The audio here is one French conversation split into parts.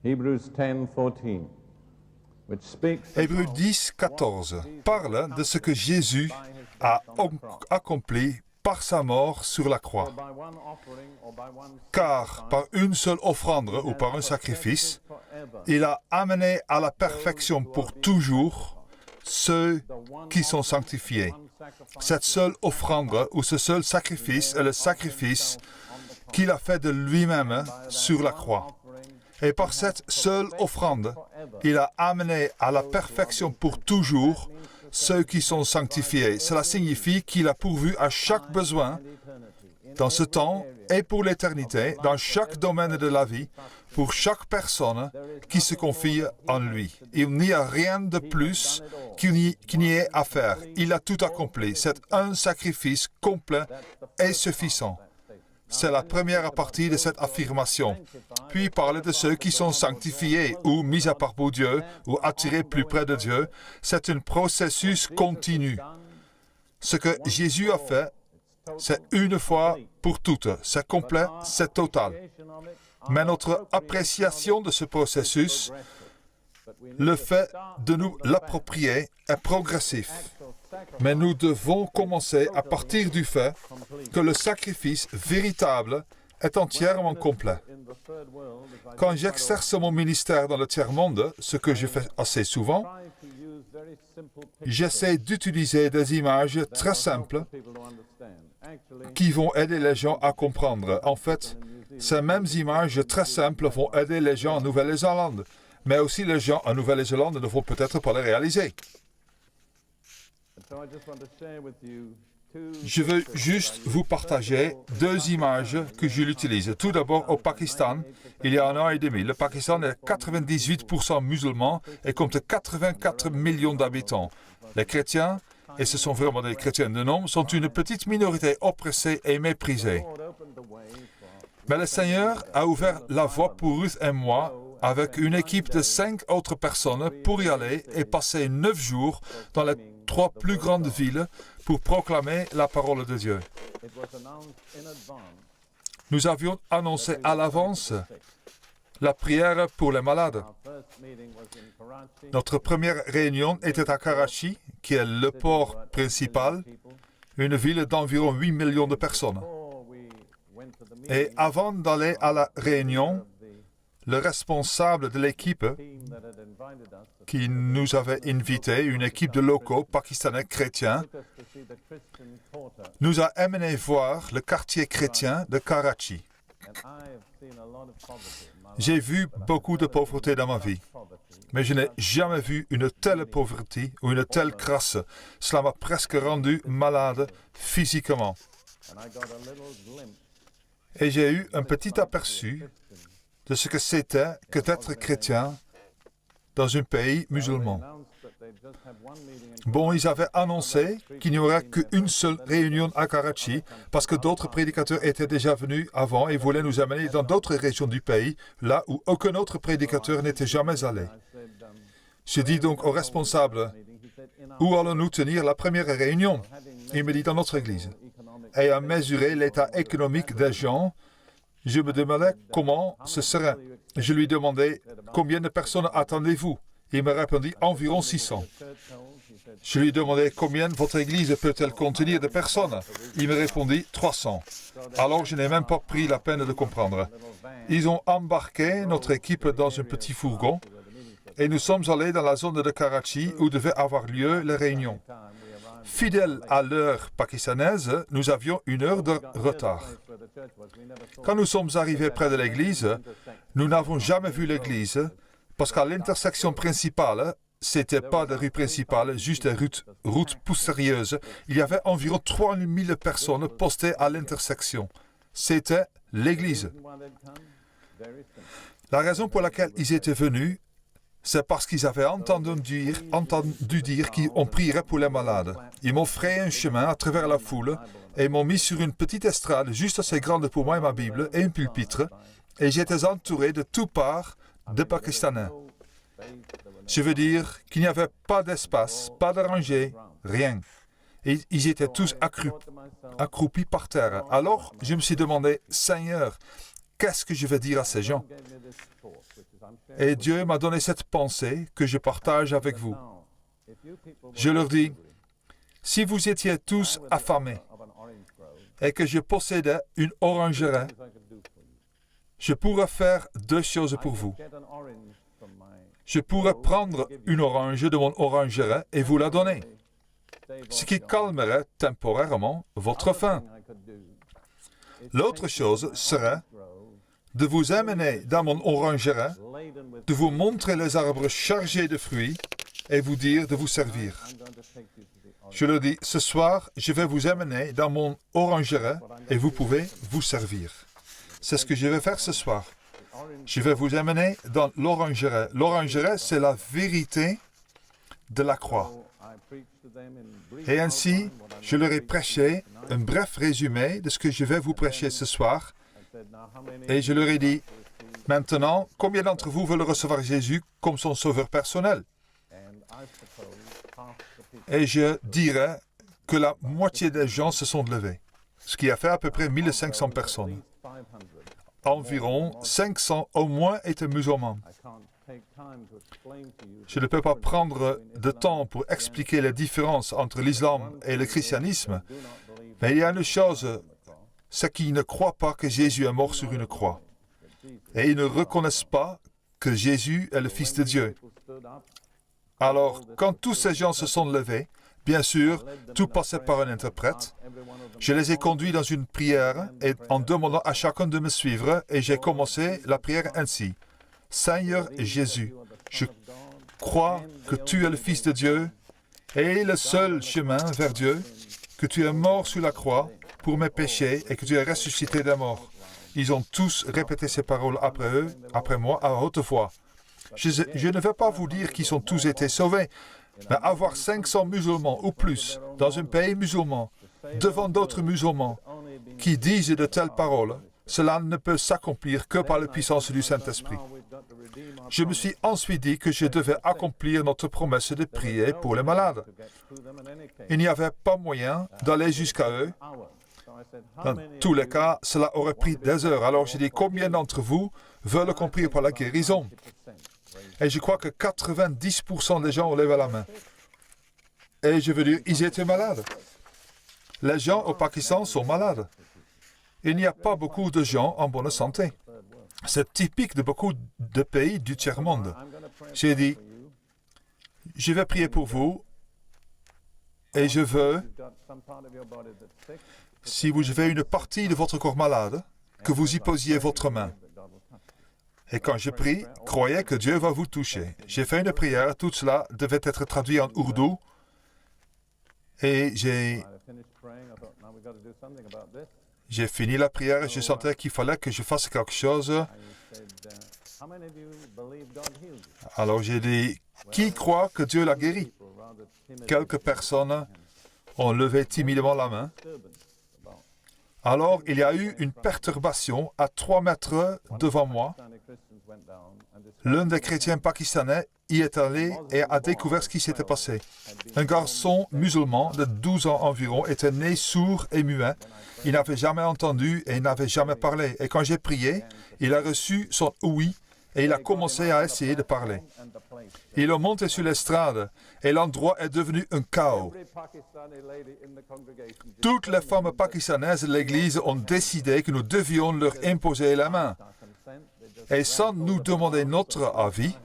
Hebrews 10:14, which speaks Hébreux 10, 14 parle de ce que Jésus a accompli par sa mort sur la croix. Car par une seule offrande ou par un sacrifice, il a amené à la perfection pour toujours ceux qui sont sanctifiés. Cette seule offrande ou ce seul sacrifice est le sacrifice qu'il a fait de lui-même sur la croix. Et par cette seule offrande, il a amené à la perfection pour toujours ceux qui sont sanctifiés. Cela signifie qu'il a pourvu à chaque besoin dans ce temps et pour l'éternité, dans chaque domaine de la vie, pour chaque personne qui se confie en lui. Il n'y a rien de plus qu'il n'y ait à faire. Il a tout accompli. C'est un sacrifice complet et suffisant. C'est la première partie de cette affirmation. Puis il parle de ceux qui sont sanctifiés ou mis à part pour Dieu ou attirés plus près de Dieu. C'est un processus continu. Ce que Jésus a fait, c'est une fois pour toutes. C'est complet, c'est total. Mais notre appréciation de ce processus, le fait de nous l'approprier est progressif. Mais nous devons commencer à partir du fait que le sacrifice véritable est entièrement complet. Quand j'exerce mon ministère dans le tiers-monde, ce que je fais assez souvent, j'essaie d'utiliser des images très simples qui vont aider les gens à comprendre. En fait, ces mêmes images très simples vont aider les gens en Nouvelle-Zélande, mais aussi les gens en Nouvelle-Zélande ne vont peut-être pas les réaliser. Je veux juste vous partager deux images que je l'utilise. Tout d'abord, au Pakistan, il y a 1 an et demi. Le Pakistan est 98% musulman et compte 84 millions d'habitants. Les chrétiens, et ce sont vraiment des chrétiens de nom, sont une petite minorité oppressée et méprisée. Mais le Seigneur a ouvert la voie pour Ruth et moi avec une équipe de 5 autres personnes pour y aller et passer 9 jours dans les 3 plus grandes villes pour proclamer la parole de Dieu. Nous avions annoncé à l'avance la prière pour les malades. Notre première réunion était à Karachi, qui est le port principal, une ville d'environ 8 millions de personnes. Et avant d'aller à la réunion, le responsable de l'équipe qui nous avait invités, une équipe de locaux pakistanais chrétiens, nous a amenés voir le quartier chrétien de Karachi. J'ai vu beaucoup de pauvreté dans ma vie, mais je n'ai jamais vu une telle pauvreté ou une telle crasse. Cela m'a presque rendu malade physiquement. Et j'ai eu un petit aperçu de ce que c'était que d'être chrétien dans un pays musulman. Bon, ils avaient annoncé qu'il n'y aurait qu'une seule réunion à Karachi parce que d'autres prédicateurs étaient déjà venus avant et voulaient nous amener dans d'autres régions du pays, là où aucun autre prédicateur n'était jamais allé. Je dis donc au responsable, où allons-nous tenir la première réunion? Il me dit dans notre église. Et à mesurer l'état économique des gens, je me demandais comment ce serait. Je lui demandais combien de personnes attendez-vous? Il me répondit environ 600. Je lui demandais combien votre église peut-elle contenir de personnes? Il me répondit 300. Alors je n'ai même pas pris la peine de comprendre. Ils ont embarqué notre équipe dans un petit fourgon et nous sommes allés dans la zone de Karachi où devait avoir lieu la réunion. Fidèles à l'heure pakistanaise, nous avions 1 heure de retard. Quand nous sommes arrivés près de l'église, nous n'avons jamais vu l'église parce qu'à l'intersection principale, c'était pas de rue principale, juste des routes poussiéreuses. Il y avait environ 3000 personnes postées à l'intersection. C'était l'église. La raison pour laquelle ils étaient venus, c'est parce qu'ils avaient entendu dire qu'on prierait pour les malades. Ils m'ont frayé un chemin à travers la foule et m'ont mis sur une petite estrade juste assez grande pour moi et ma Bible et un pupitre, et j'étais entouré de toutes parts de Pakistanais. Je veux dire qu'il n'y avait pas d'espace, pas de rangée, rien. Et ils étaient tous accroupis par terre. Alors, je me suis demandé, Seigneur, qu'est-ce que je vais dire à ces gens? Et Dieu m'a donné cette pensée que je partage avec vous. Je leur dis, si vous étiez tous affamés et que je possédais une orangerie, je pourrais faire deux choses pour vous. Je pourrais prendre une orange de mon orangerie et vous la donner, ce qui calmerait temporairement votre faim. L'autre chose serait de vous amener dans mon orangerie, de vous montrer les arbres chargés de fruits et vous dire de vous servir. Je leur dis, ce soir, je vais vous amener dans mon orangerie et vous pouvez vous servir. C'est ce que je vais faire ce soir. Je vais vous amener dans l'orangerie. L'orangerie, c'est la vérité de la croix. Et ainsi, je leur ai prêché un bref résumé de ce que je vais vous prêcher ce soir. Et je leur ai dit, maintenant, combien d'entre vous veulent recevoir Jésus comme son sauveur personnel? Et je dirais que la moitié des gens se sont levés, ce qui a fait à peu près 1500 personnes. Environ 500 au moins étaient musulmans. Je ne peux pas prendre de temps pour expliquer les différences entre l'islam et le christianisme, mais il y a une chose, c'est qu'ils ne croient pas que Jésus est mort sur une croix. Et ils ne reconnaissent pas que Jésus est le Fils de Dieu. Alors, quand tous ces gens se sont levés, bien sûr, tout passait par un interprète. Je les ai conduits dans une prière et en demandant à chacun de me suivre, et j'ai commencé la prière ainsi. Seigneur Jésus, je crois que tu es le Fils de Dieu et le seul chemin vers Dieu, que tu es mort sur la croix pour mes péchés et que tu es ressuscité des morts. Ils ont tous répété ces paroles après moi, à haute voix. Je ne vais pas vous dire qu'ils ont tous été sauvés, mais avoir 500 musulmans ou plus dans un pays musulman, devant d'autres musulmans, qui disent de telles paroles, cela ne peut s'accomplir que par la puissance du Saint-Esprit. Je me suis ensuite dit que je devais accomplir notre promesse de prier pour les malades. Il n'y avait pas moyen d'aller jusqu'à eux. Dans tous les cas, cela aurait pris des heures. Alors j'ai dit, combien d'entre vous veulent qu'on prie pour la guérison? Et je crois que 90% des gens ont levé la main. Et je veux dire, ils étaient malades. Les gens au Pakistan sont malades. Il n'y a pas beaucoup de gens en bonne santé. C'est typique de beaucoup de pays du tiers-monde. J'ai dit, je vais prier pour vous et je veux, si vous avez une partie de votre corps malade, que vous y posiez votre main. Et quand je prie, croyez que Dieu va vous toucher. J'ai fait une prière, tout cela devait être traduit en ourdou. Et j'ai fini la prière et je sentais qu'il fallait que je fasse quelque chose. Alors j'ai dit, qui croit que Dieu l'a guéri? Quelques personnes ont levé timidement la main. Alors il y a eu une perturbation à 3 mètres devant moi. L'un des chrétiens pakistanais y est allé et a découvert ce qui s'était passé. Un garçon musulman de 12 ans environ était né sourd et muet. Il n'avait jamais entendu et il n'avait jamais parlé. Et quand j'ai prié, il a reçu son oui et il a commencé à essayer de parler. Il est monté sur l'estrade et l'endroit est devenu un chaos. Toutes les femmes pakistanaises de l'Église ont décidé que nous devions leur imposer la main. Et sans nous demander notre avis,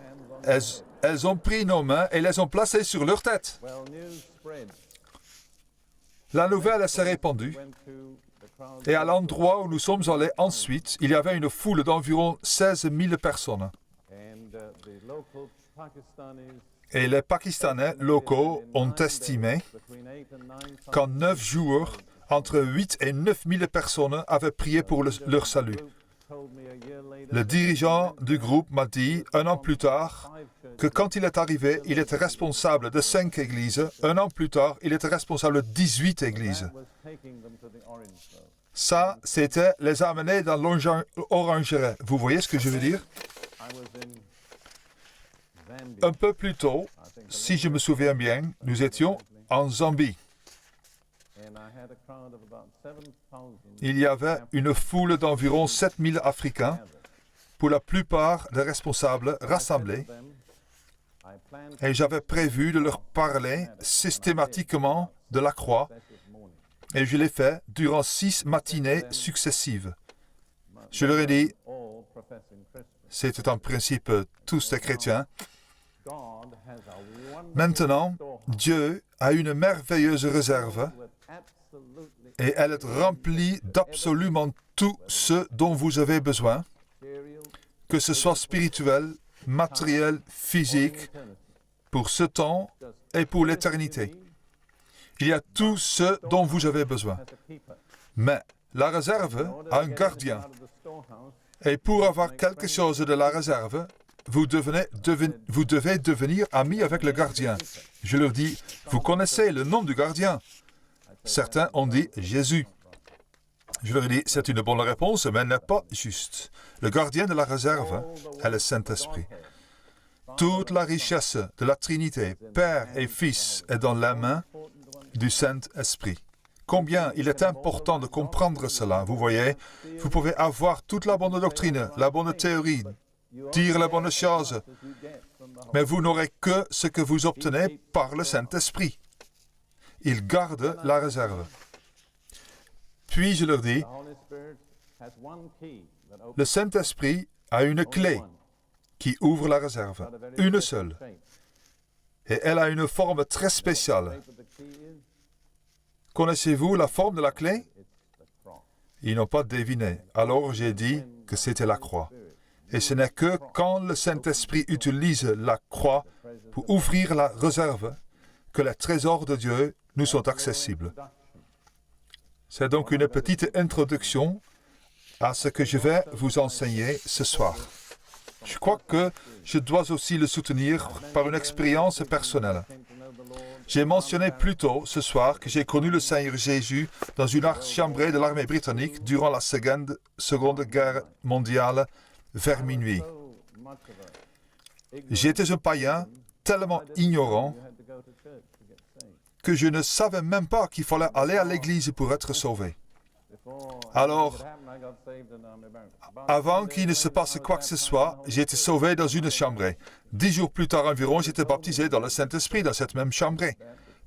elles ont pris nos mains et les ont placées sur leur tête. La nouvelle s'est répandue. Et à l'endroit où nous sommes allés ensuite, il y avait une foule d'environ 16 000 personnes. Et les Pakistanais locaux ont estimé qu'en 9 jours, entre 8 et 9 000 personnes avaient prié pour leur salut. Le dirigeant du groupe m'a dit, 1 an plus tard, que quand il est arrivé, il était responsable de 5 églises. 1 an plus tard, il était responsable de 18 églises. Ça, c'était les amener dans l'orangerie. Vous voyez ce que je veux dire? Un peu plus tôt, si je me souviens bien, nous étions en Zambie. Il y avait une foule d'environ 7000 Africains pour la plupart des responsables rassemblés et j'avais prévu de leur parler systématiquement de la croix et je l'ai fait durant 6 matinées successives. Je leur ai dit, c'était en principe tous des chrétiens. Maintenant, Dieu a une merveilleuse réserve et elle est remplie d'absolument tout ce dont vous avez besoin, que ce soit spirituel, matériel, physique, pour ce temps et pour l'éternité. Il y a tout ce dont vous avez besoin. Mais la réserve a un gardien. Et pour avoir quelque chose de la réserve, vous devez devenir ami avec le gardien. Je leur dis, vous connaissez le nom du gardien? Certains ont dit Jésus. Je leur ai dit, c'est une bonne réponse, mais elle n'est pas juste. Le gardien de la réserve est le Saint-Esprit. Toute la richesse de la Trinité, Père et Fils, est dans la main du Saint-Esprit. Combien il est important de comprendre cela. Vous voyez, vous pouvez avoir toute la bonne doctrine, la bonne théorie, dire les bonnes choses, mais vous n'aurez que ce que vous obtenez par le Saint-Esprit. Il garde la réserve. Puis je leur dis, le Saint-Esprit a une clé qui ouvre la réserve, une seule. Et elle a une forme très spéciale. Connaissez-vous la forme de la clé? Ils n'ont pas deviné. Alors j'ai dit que c'était la croix. Et ce n'est que quand le Saint-Esprit utilise la croix pour ouvrir la réserve que les trésors de Dieu nous sont accessibles. C'est donc une petite introduction à ce que je vais vous enseigner ce soir. Je crois que je dois aussi le soutenir par une expérience personnelle. J'ai mentionné plus tôt ce soir que j'ai connu le Seigneur Jésus dans une chambrée de l'armée britannique durant la Seconde Guerre mondiale vers minuit. J'étais un païen tellement ignorant que je ne savais même pas qu'il fallait aller à l'église pour être sauvé. Alors, avant qu'il ne se passe quoi que ce soit, j'ai été sauvé dans une chambrée. 10 jours plus tard environ, j'étais baptisé dans le Saint-Esprit dans cette même chambrée.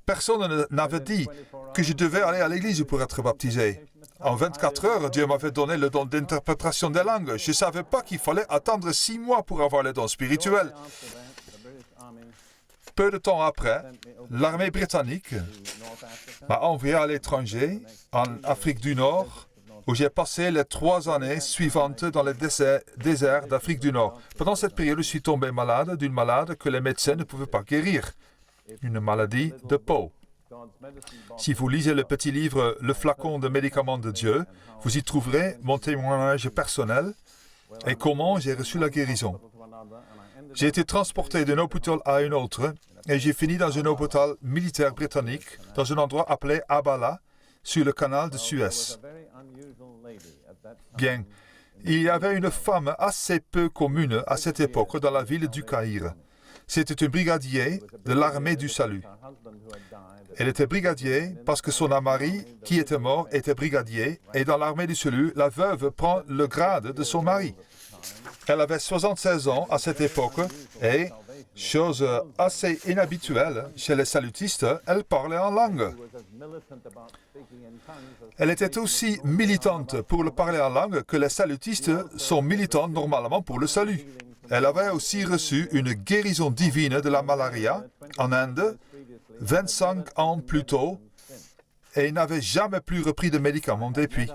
Personne n'avait dit que je devais aller à l'église pour être baptisé. En 24 heures, Dieu m'avait donné le don d'interprétation des langues. Je ne savais pas qu'il fallait attendre 6 mois pour avoir le don spirituel. Peu de temps après, l'armée britannique m'a envoyé à l'étranger, en Afrique du Nord, où j'ai passé les 3 années suivantes dans les déserts d'Afrique du Nord. Pendant cette période, je suis tombé malade d'une maladie que les médecins ne pouvaient pas guérir, une maladie de peau. Si vous lisez le petit livre « Le flacon de médicaments de Dieu », vous y trouverez mon témoignage personnel et comment j'ai reçu la guérison. J'ai été transporté d'un hôpital à un autre et j'ai fini dans un hôpital militaire britannique dans un endroit appelé Abala, sur le canal de Suez. Bien, il y avait une femme assez peu commune à cette époque dans la ville du Caire. C'était un brigadier de l'armée du salut. Elle était brigadier parce que son mari, qui était mort, était brigadier, et dans l'armée du salut, la veuve prend le grade de son mari. Elle avait 76 ans à cette époque et, chose assez inhabituelle chez les salutistes, elle parlait en langue. Elle était aussi militante pour le parler en langue que les salutistes sont militants normalement pour le salut. Elle avait aussi reçu une guérison divine de la malaria en Inde 25 ans plus tôt et n'avait jamais plus repris de médicaments depuis.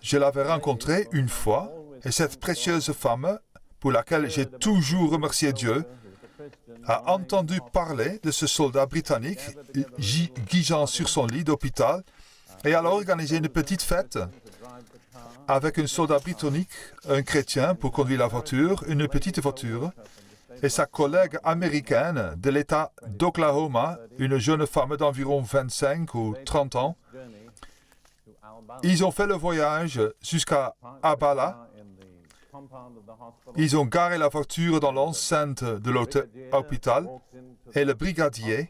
Je l'avais rencontrée une fois et cette précieuse femme, pour laquelle j'ai toujours remercié Dieu, a entendu parler de ce soldat britannique gisant sur son lit d'hôpital et alors organisé une petite fête avec un soldat britannique, un chrétien pour conduire la voiture, une petite voiture, et sa collègue américaine de l'État d'Oklahoma, une jeune femme d'environ 25 ou 30 ans. Ils ont fait le voyage jusqu'à Abala. Ils ont garé la voiture dans l'enceinte de l'hôpital et le brigadier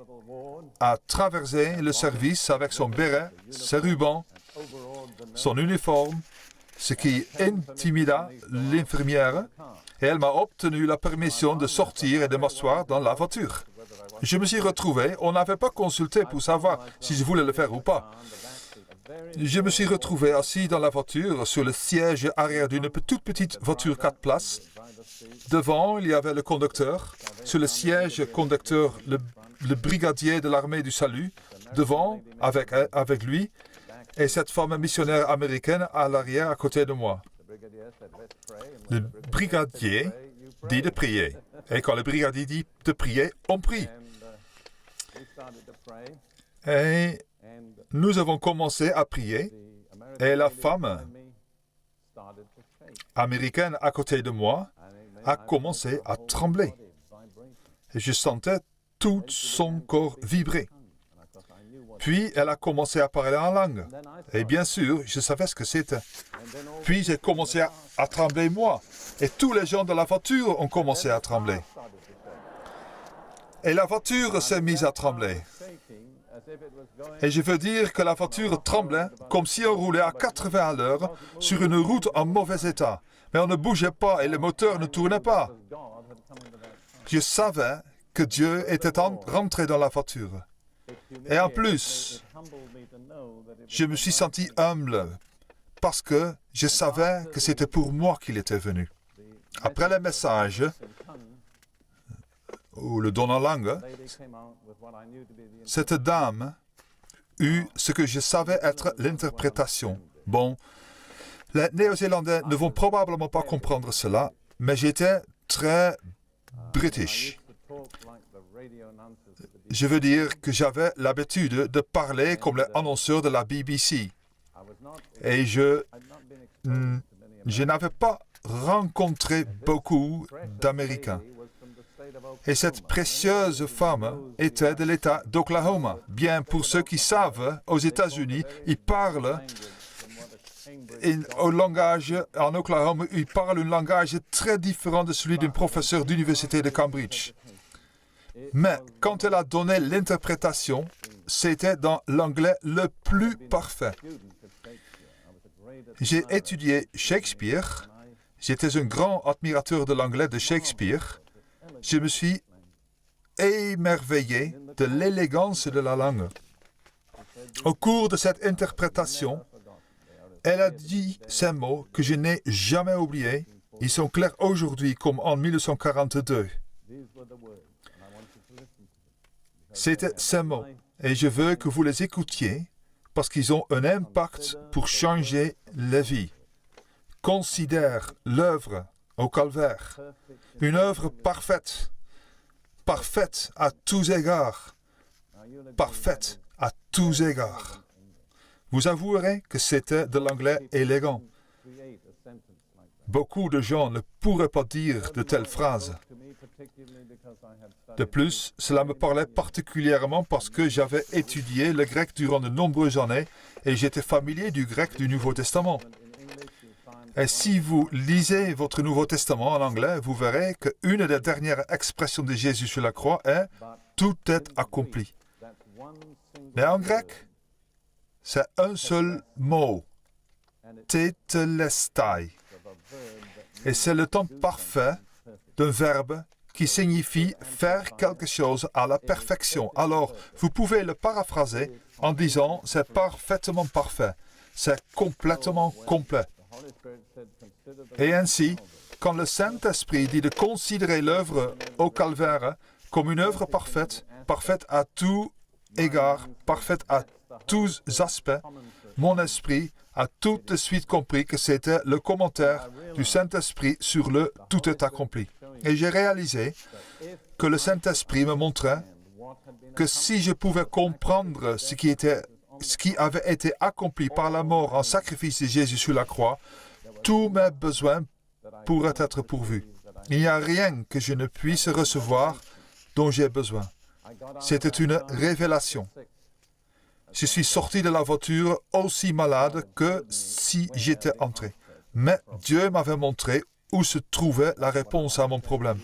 a traversé le service avec son béret, ses rubans, son uniforme ce qui intimida l'infirmière, et elle m'a obtenu la permission de sortir et de m'asseoir dans la voiture. Je me suis retrouvé, on n'avait pas consulté pour savoir si je voulais le faire ou pas. Je me suis retrouvé assis dans la voiture, sur le siège arrière d'une toute petite voiture 4 places. Devant, il y avait le conducteur. Sur le siège conducteur, le brigadier de l'armée du salut. Devant, avec lui, et cette femme missionnaire américaine à l'arrière, à côté de moi. Le brigadier dit de prier. Et quand le brigadier dit de prier, on prie. Et nous avons commencé à prier. Et la femme américaine à côté de moi a commencé à trembler. Et je sentais tout son corps vibrer. Puis, elle a commencé à parler en langue. Et bien sûr, je savais ce que c'était. Puis, j'ai commencé à trembler moi. Et tous les gens de la voiture ont commencé à trembler. Et la voiture s'est mise à trembler. Et je veux dire que la voiture tremblait comme si on roulait à 80 à l'heure sur une route en mauvais état. Mais on ne bougeait pas et le moteur ne tournait pas. Je savais que Dieu était rentré dans la voiture. Et en plus, je me suis senti humble parce que je savais que c'était pour moi qu'il était venu. Après le message, ou le don en langue, cette dame eut ce que je savais être l'interprétation. Bon, les Néo-Zélandais ne vont probablement pas comprendre cela, mais j'étais très british. Je veux dire que j'avais l'habitude de parler comme les annonceurs de la BBC. Et je n'avais pas rencontré beaucoup d'Américains. Et cette précieuse femme était de l'État d'Oklahoma. Bien, pour ceux qui savent, aux États-Unis, ils parlent en Oklahoma, ils parlent un langage très différent de celui d'un professeur d'université de Cambridge. Mais quand elle a donné l'interprétation, c'était dans l'anglais le plus parfait. J'ai étudié Shakespeare. J'étais un grand admirateur de l'anglais de Shakespeare. Je me suis émerveillé de l'élégance de la langue. Au cours de cette interprétation, elle a dit ces mots que je n'ai jamais oubliés. Ils sont clairs aujourd'hui comme en 1942. C'était ces mots, et je veux que vous les écoutiez parce qu'ils ont un impact pour changer la vie. Considère l'œuvre au calvaire, une œuvre parfaite, parfaite à tous égards, parfaite à tous égards. Vous avouerez que c'était de l'anglais élégant. Beaucoup de gens ne pourraient pas dire de telles phrases. De plus, cela me parlait particulièrement parce que j'avais étudié le grec durant de nombreuses années et j'étais familier du grec du Nouveau Testament. Et si vous lisez votre Nouveau Testament en anglais, vous verrez qu'une des dernières expressions de Jésus sur la croix est « tout est accompli ». Mais en grec, c'est un seul mot, « tételestai ». Et c'est le temps parfait d'un verbe qui signifie faire quelque chose à la perfection. Alors, vous pouvez le paraphraser en disant « c'est parfaitement parfait, c'est complètement complet ». Et ainsi, quand le Saint-Esprit dit de considérer l'œuvre au calvaire comme une œuvre parfaite, parfaite à tout égard, parfaite à tous aspects, mon esprit a tout de suite compris que c'était le commentaire du Saint-Esprit sur le « tout est accompli ». Et j'ai réalisé que le Saint-Esprit me montrait que si je pouvais comprendre ce qui avait été accompli par la mort en sacrifice de Jésus sur la croix, tous mes besoins pourraient être pourvus. Il n'y a rien que je ne puisse recevoir dont j'ai besoin. C'était une révélation. Je suis sorti de la voiture aussi malade que si j'étais entré. Mais Dieu m'avait montré où se trouvait la réponse à mon problème.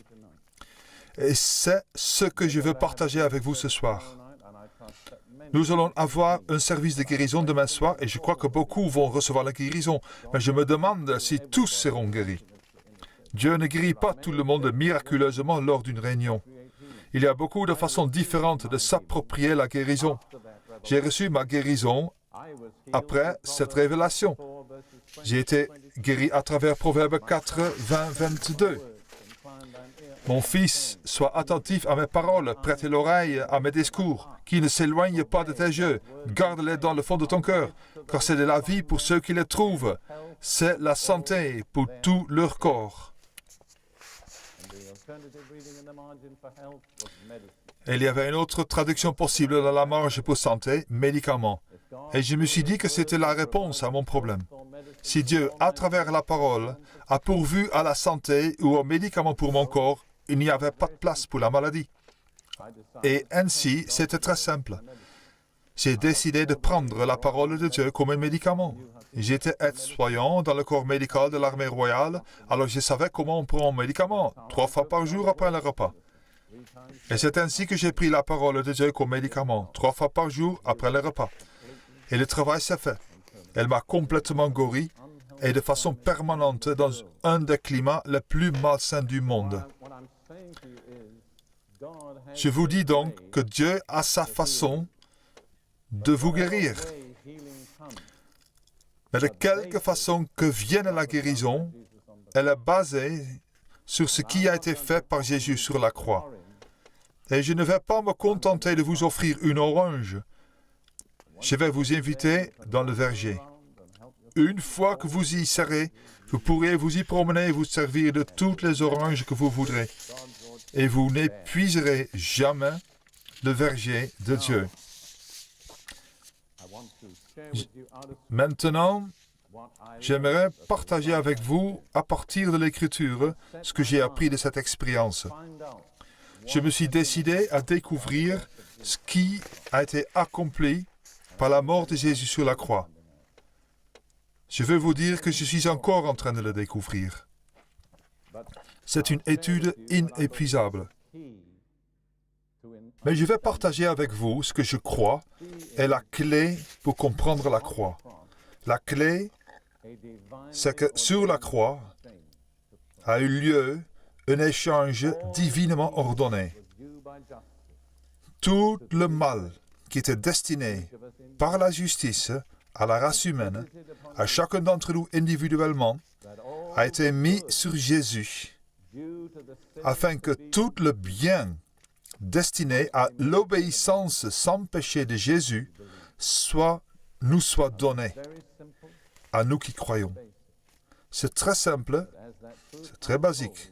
Et c'est ce que je veux partager avec vous ce soir. Nous allons avoir un service de guérison demain soir et je crois que beaucoup vont recevoir la guérison. Mais je me demande si tous seront guéris. Dieu ne guérit pas tout le monde miraculeusement lors d'une réunion. Il y a beaucoup de façons différentes de s'approprier la guérison. J'ai reçu ma guérison après cette révélation. J'ai été guéri à travers Proverbe 4, 20, 22. Mon fils, sois attentif à mes paroles, prête l'oreille à mes discours, qui ne s'éloignent pas de tes yeux. Garde-les dans le fond de ton cœur, car c'est de la vie pour ceux qui les trouvent. C'est la santé pour tout leur corps. Et il y avait une autre traduction possible dans la marge pour santé, médicaments. Et je me suis dit que c'était la réponse à mon problème. Si Dieu, à travers la parole, a pourvu à la santé ou aux médicaments pour mon corps, il n'y avait pas de place pour la maladie. Et ainsi, c'était très simple. J'ai décidé de prendre la parole de Dieu comme un médicament. J'étais aide-soignant dans le corps médical de l'armée royale, alors je savais comment on prend un médicament, 3 fois par jour après le repas. Et c'est ainsi que j'ai pris la parole de Dieu comme médicament, 3 fois par jour après le repas. Et le travail s'est fait. Elle m'a complètement guéri et de façon permanente dans un des climats les plus malsains du monde. Je vous dis donc que Dieu a sa façon de vous guérir. Mais de quelque façon que vienne la guérison, elle est basée sur ce qui a été fait par Jésus sur la croix. Et je ne vais pas me contenter de vous offrir une orange. Je vais vous inviter dans le verger. Une fois que vous y serez, vous pourrez vous y promener et vous servir de toutes les oranges que vous voudrez. Et vous n'épuiserez jamais le verger de Dieu. Maintenant, j'aimerais partager avec vous, à partir de l'Écriture, ce que j'ai appris de cette expérience. Je me suis décidé à découvrir ce qui a été accompli par la mort de Jésus sur la croix. Je veux vous dire que je suis encore en train de le découvrir. C'est une étude inépuisable. Mais je vais partager avec vous ce que je crois est la clé pour comprendre la croix. La clé, c'est que sur la croix a eu lieu un échange divinement ordonné. Tout le mal qui était destiné par la justice à la race humaine, à chacun d'entre nous individuellement, a été mis sur Jésus, afin que tout le bien destiné à l'obéissance sans péché de Jésus nous soit donné, à nous qui croyons. C'est très simple, c'est très basique.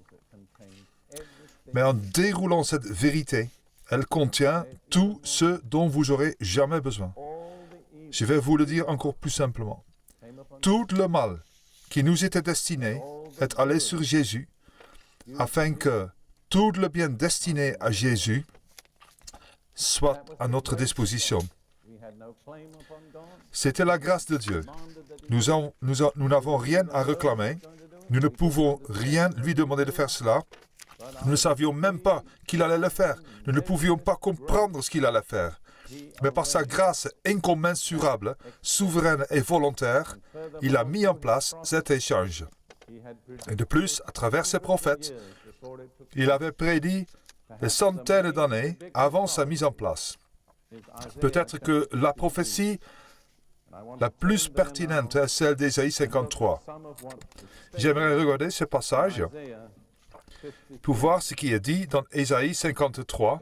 Mais en déroulant cette vérité, elle contient tout ce dont vous aurez jamais besoin. Je vais vous le dire encore plus simplement. Tout le mal qui nous était destiné est allé sur Jésus, afin que tout le bien destiné à Jésus soit à notre disposition. C'était la grâce de Dieu. Nous n'avons rien à réclamer. Nous ne pouvons rien lui demander de faire cela. Nous ne savions même pas qu'il allait le faire. Nous ne pouvions pas comprendre ce qu'il allait faire. Mais par sa grâce incommensurable, souveraine et volontaire, il a mis en place cet échange. Et de plus, à travers ses prophètes, il avait prédit des centaines d'années avant sa mise en place. Peut-être que la prophétie la plus pertinente est celle d'Ésaïe 53. J'aimerais regarder ce passage pour voir ce qui est dit dans Ésaïe 53.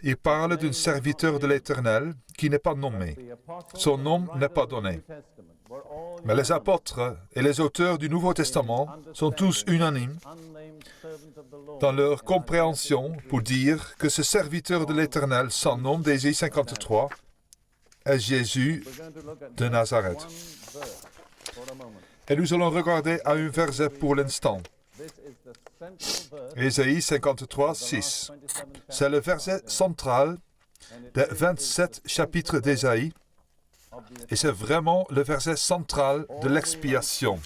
Il parle d'un serviteur de l'Éternel qui n'est pas nommé. Son nom n'est pas donné. Mais les apôtres et les auteurs du Nouveau Testament sont tous unanimes dans leur compréhension pour dire que ce serviteur de l'Éternel, sans nom d'Ésaïe 53, est Jésus de Nazareth. Et nous allons regarder à un verset pour l'instant. Ésaïe 53, 6. C'est le verset central des 27 chapitres d'Ésaïe. Et c'est vraiment le verset central de l'expiation.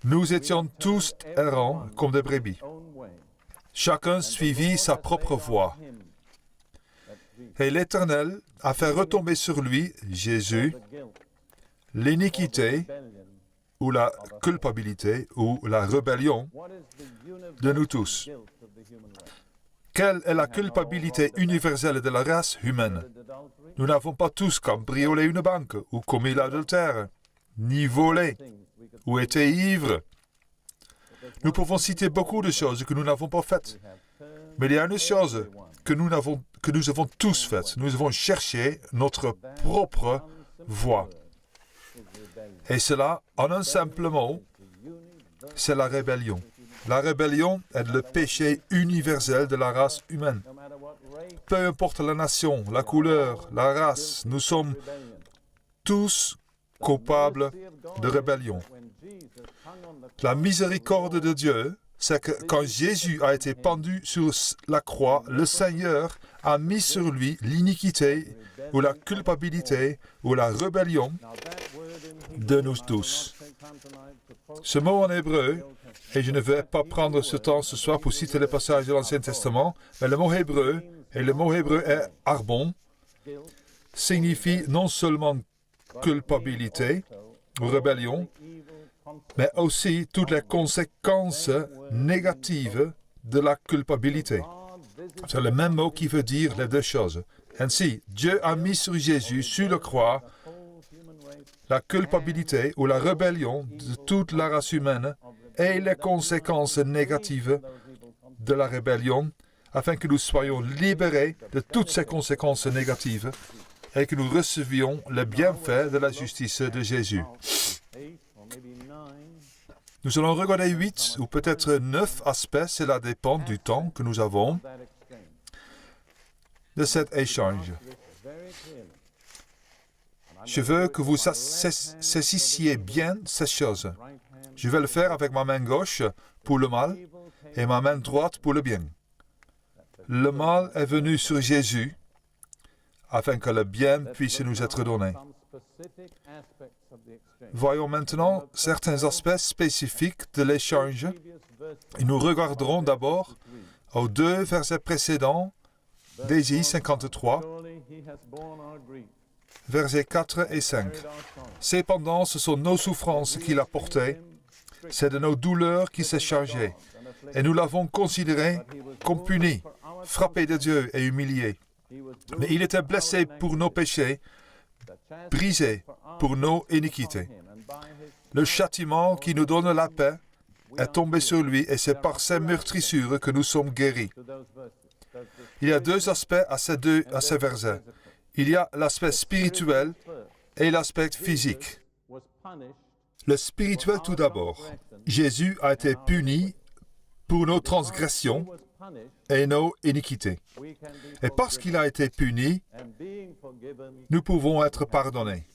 Nous étions tous errants comme des brebis. Chacun suivit sa propre voie. Et l'Éternel a fait retomber sur lui, Jésus, l'iniquité ou la culpabilité ou la rébellion de nous tous. Quelle est la culpabilité universelle de la race humaine? Nous n'avons pas tous cambriolé une banque ou commis l'adultère, ni volé ou été ivres. Nous pouvons citer beaucoup de choses que nous n'avons pas faites. Mais il y a une chose que nous avons tous faite. Nous avons cherché notre propre voie. Et cela, en un simple mot, c'est la rébellion. La rébellion est le péché universel de la race humaine. Peu importe la nation, la couleur, la race, nous sommes tous coupables de rébellion. La miséricorde de Dieu, c'est que quand Jésus a été pendu sur la croix, le Seigneur a mis sur lui l'iniquité ou la culpabilité ou la rébellion de nous tous. Ce mot en hébreu, et je ne vais pas prendre ce temps ce soir pour citer les passages de l'Ancien Testament, mais le mot hébreu est arbon, signifie non seulement culpabilité ou rébellion, mais aussi toutes les conséquences négatives de la culpabilité. C'est le même mot qui veut dire les deux choses. Ainsi, Dieu a mis sur Jésus, sur la croix, la culpabilité ou la rébellion de toute la race humaine et les conséquences négatives de la rébellion, afin que nous soyons libérés de toutes ces conséquences négatives et que nous recevions le bienfait de la justice de Jésus. Nous allons regarder 8 ou peut-être 9 aspects, cela dépend du temps que nous avons de cet échange. Je veux que vous saisissiez bien ces choses. Je vais le faire avec ma main gauche pour le mal et ma main droite pour le bien. Le mal est venu sur Jésus afin que le bien puisse nous être donné. Voyons maintenant certains aspects spécifiques de l'échange et nous regarderons d'abord aux 2 versets précédents d'Ésaïe 53, versets 4 et 5. Cependant, ce sont nos souffrances qu'il a portées, c'est de nos douleurs qu'il s'est chargé, et nous l'avons considéré comme puni, frappé de Dieu et humilié. Mais il était blessé pour nos péchés, brisé pour nos iniquités. Le châtiment qui nous donne la paix est tombé sur lui, et c'est par ses meurtrissures que nous sommes guéris. Il y a 2 aspects à ces versets. Il y a l'aspect spirituel et l'aspect physique. Le spirituel tout d'abord. Jésus a été puni pour nos transgressions et nos iniquités. Et parce qu'il a été puni, nous pouvons être pardonnés.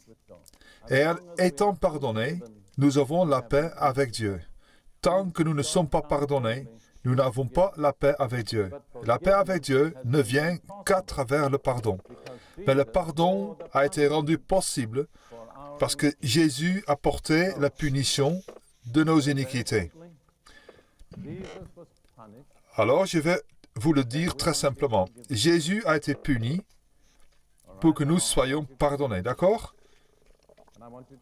Et étant pardonnés, nous avons la paix avec Dieu. Tant que nous ne sommes pas pardonnés, nous n'avons pas la paix avec Dieu. La paix avec Dieu ne vient qu'à travers le pardon. Mais le pardon a été rendu possible parce que Jésus a porté la punition de nos iniquités. Alors, je vais vous le dire très simplement. Jésus a été puni pour que nous soyons pardonnés, d'accord?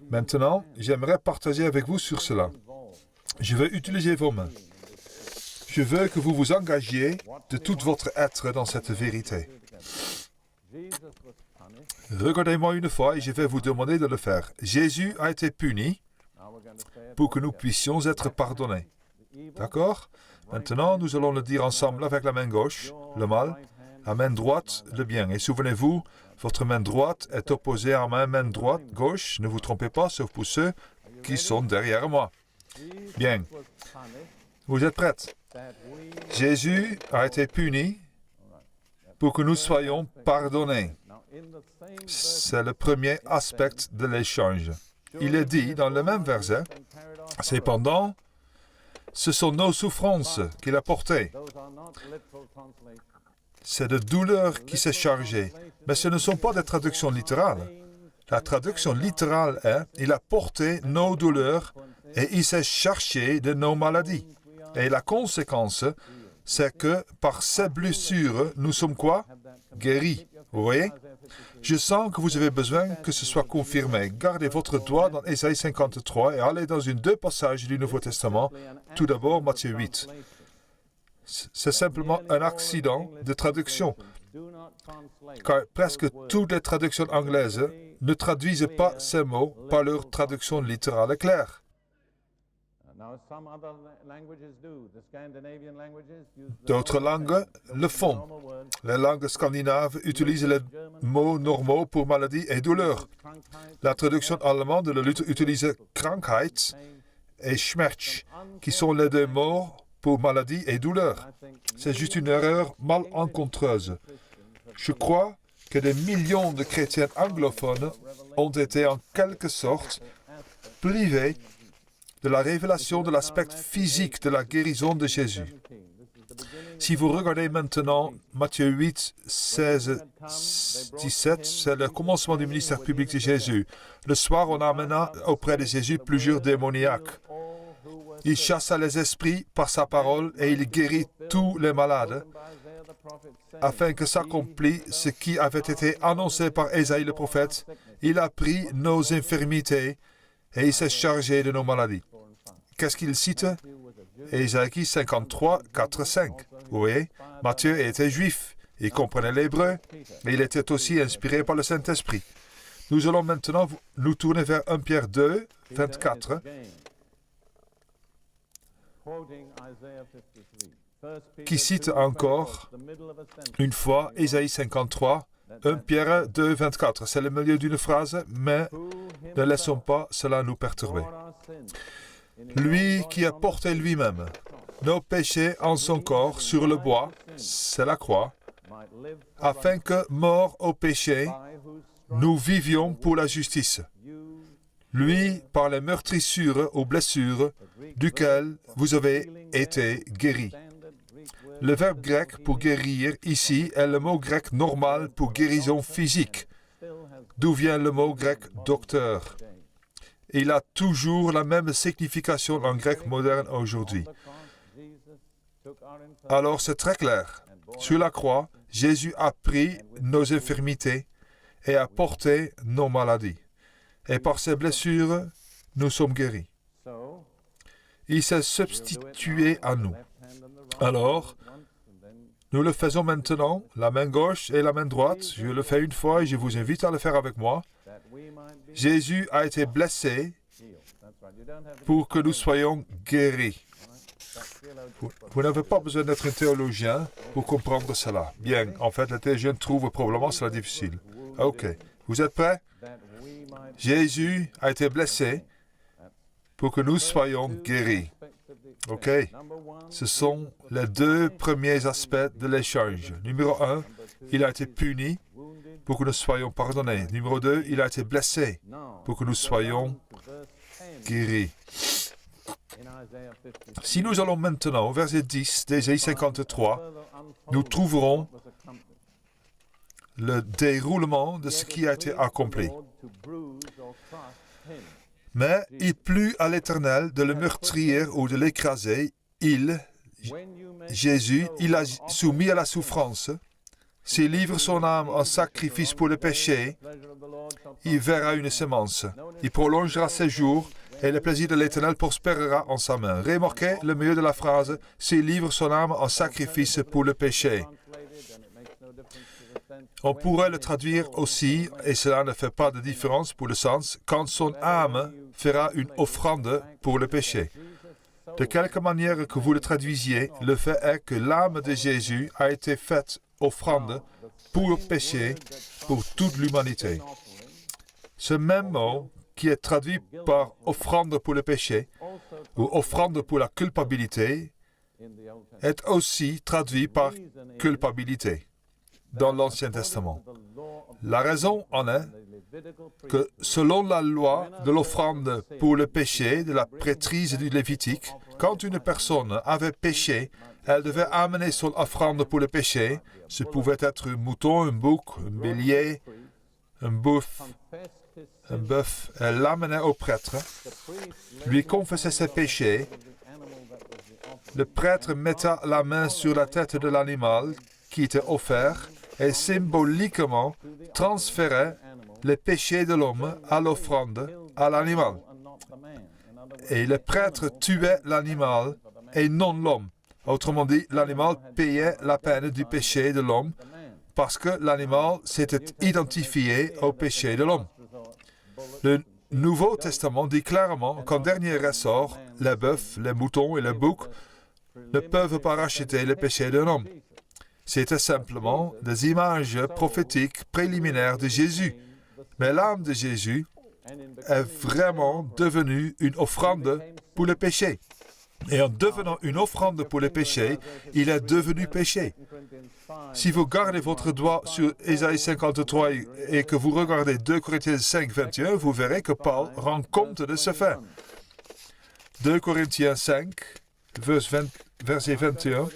Maintenant, j'aimerais partager avec vous sur cela. Je veux utiliser vos mains. Je veux que vous vous engagiez de tout votre être dans cette vérité. Regardez-moi une fois et je vais vous demander de le faire. Jésus a été puni pour que nous puissions être pardonnés. D'accord? Maintenant, nous allons le dire ensemble avec la main gauche, le mal, la main droite, le bien. Et souvenez-vous, votre main droite est opposée à ma main droite, gauche. Ne vous trompez pas, sauf pour ceux qui sont derrière moi. Bien. Vous êtes prêts? Jésus a été puni pour que nous soyons pardonnés. C'est le premier aspect de l'échange. Il est dit dans le même verset, « Cependant, ce sont nos souffrances qu'il a portées. » C'est de douleur qui s'est chargé. Mais ce ne sont pas des traductions littérales. La traduction littérale est « Il a porté nos douleurs et il s'est chargé de nos maladies. » Et la conséquence c'est que par ces blessures, nous sommes quoi? Guéris. Vous voyez? Je sens que vous avez besoin que ce soit confirmé. Gardez votre doigt dans Ésaïe 53 et allez dans deux passages du Nouveau Testament. Tout d'abord, Matthieu 8. C'est simplement un accident de traduction, car presque toutes les traductions anglaises ne traduisent pas ces mots par leur traduction littérale et claire. D'autres langues le font. Les langues scandinaves utilisent les mots normaux pour maladie et douleur. La traduction allemande utilise Krankheit et Schmerz, qui sont les deux mots pour maladie et douleur. C'est juste une erreur malencontreuse. Je crois que des millions de chrétiens anglophones ont été en quelque sorte privés de la révélation de l'aspect physique de la guérison de Jésus. Si vous regardez maintenant Matthieu 8, 16, 17, c'est le commencement du ministère public de Jésus. Le soir, on amena auprès de Jésus plusieurs démoniaques. Il chassa les esprits par sa parole et il guérit tous les malades, afin que s'accomplisse ce qui avait été annoncé par Ésaïe le prophète. Il a pris nos infirmités et il s'est chargé de nos maladies. Qu'est-ce qu'il cite? Ésaïe 53, 4, 5. Vous voyez, Matthieu était juif, il comprenait l'hébreu, mais il était aussi inspiré par le Saint-Esprit. Nous allons maintenant nous tourner vers 1 Pierre 2, 24. Qui cite encore une fois Ésaïe 53, 1 Pierre 2, 24. C'est le milieu d'une phrase, mais ne laissons pas cela nous perturber. Lui qui a porté lui-même nos péchés en son corps sur le bois, c'est la croix, afin que, morts au péché, nous vivions pour la justice. Lui, par les meurtrissures aux blessures, duquel vous avez été guéris. Le verbe grec pour guérir ici est le mot grec normal pour guérison physique, d'où vient le mot grec docteur. Il a toujours la même signification en grec moderne aujourd'hui. Alors c'est très clair. Sur la croix, Jésus a pris nos infirmités et a porté nos maladies. Et par ses blessures, nous sommes guéris. Il s'est substitué à nous. Alors, nous le faisons maintenant, la main gauche et la main droite. Je le fais une fois et je vous invite à le faire avec moi. Jésus a été blessé pour que nous soyons guéris. Vous n'avez pas besoin d'être un théologien pour comprendre cela. Bien, en fait, les théologiens trouvent probablement cela difficile. Ok, vous êtes prêts? Jésus a été blessé pour que nous soyons guéris. Ok, ce sont les deux premiers aspects de l'échange. Numéro 1, il a été puni pour que nous soyons pardonnés. Numéro 2, il a été blessé pour que nous soyons guéris. Si nous allons maintenant au verset 10 d'Ésaïe 53, nous trouverons le déroulement de ce qui a été accompli. Mais il plut à l'Éternel de le meurtrir ou de l'écraser. Jésus, il a soumis à la souffrance. S'il livre son âme en sacrifice pour le péché, il verra une semence. Il prolongera ses jours et le plaisir de l'Éternel prospérera en sa main. Remarquez le milieu de la phrase, s'il livre son âme en sacrifice pour le péché. On pourrait le traduire aussi, et cela ne fait pas de différence pour le sens, quand son âme fera une offrande pour le péché. De quelque manière que vous le traduisiez, le fait est que l'âme de Jésus a été faite offrande pour le péché, pour toute l'humanité. Ce même mot, qui est traduit par offrande pour le péché, ou offrande pour la culpabilité, est aussi traduit par culpabilité dans l'Ancien Testament. La raison en est que selon la loi de l'offrande pour le péché de la prêtrise du Lévitique, quand une personne avait péché, elle devait amener son offrande pour le péché. Ce pouvait être un mouton, un bouc, un bélier, un bœuf. Elle l'amenait au prêtre, lui confessait ses péchés le prêtre mettait la main sur la tête de l'animal qui était offert et symboliquement transférait les péchés de l'homme à l'offrande à l'animal. Et le prêtre tuait l'animal et non l'homme. Autrement dit, l'animal payait la peine du péché de l'homme parce que l'animal s'était identifié au péché de l'homme. Le Nouveau Testament dit clairement qu'en dernier ressort, les bœufs, les moutons et les boucs ne peuvent pas racheter le péché d'un homme. C'était simplement des images prophétiques préliminaires de Jésus. Mais l'âme de Jésus est vraiment devenue une offrande pour le péché. Et en devenant une offrande pour le péché, il est devenu péché. Si vous gardez votre doigt sur Ésaïe 53 et que vous regardez 2 Corinthiens 5, 21, vous verrez que Paul rend compte de ce fait. 2 Corinthiens 5, verset 21.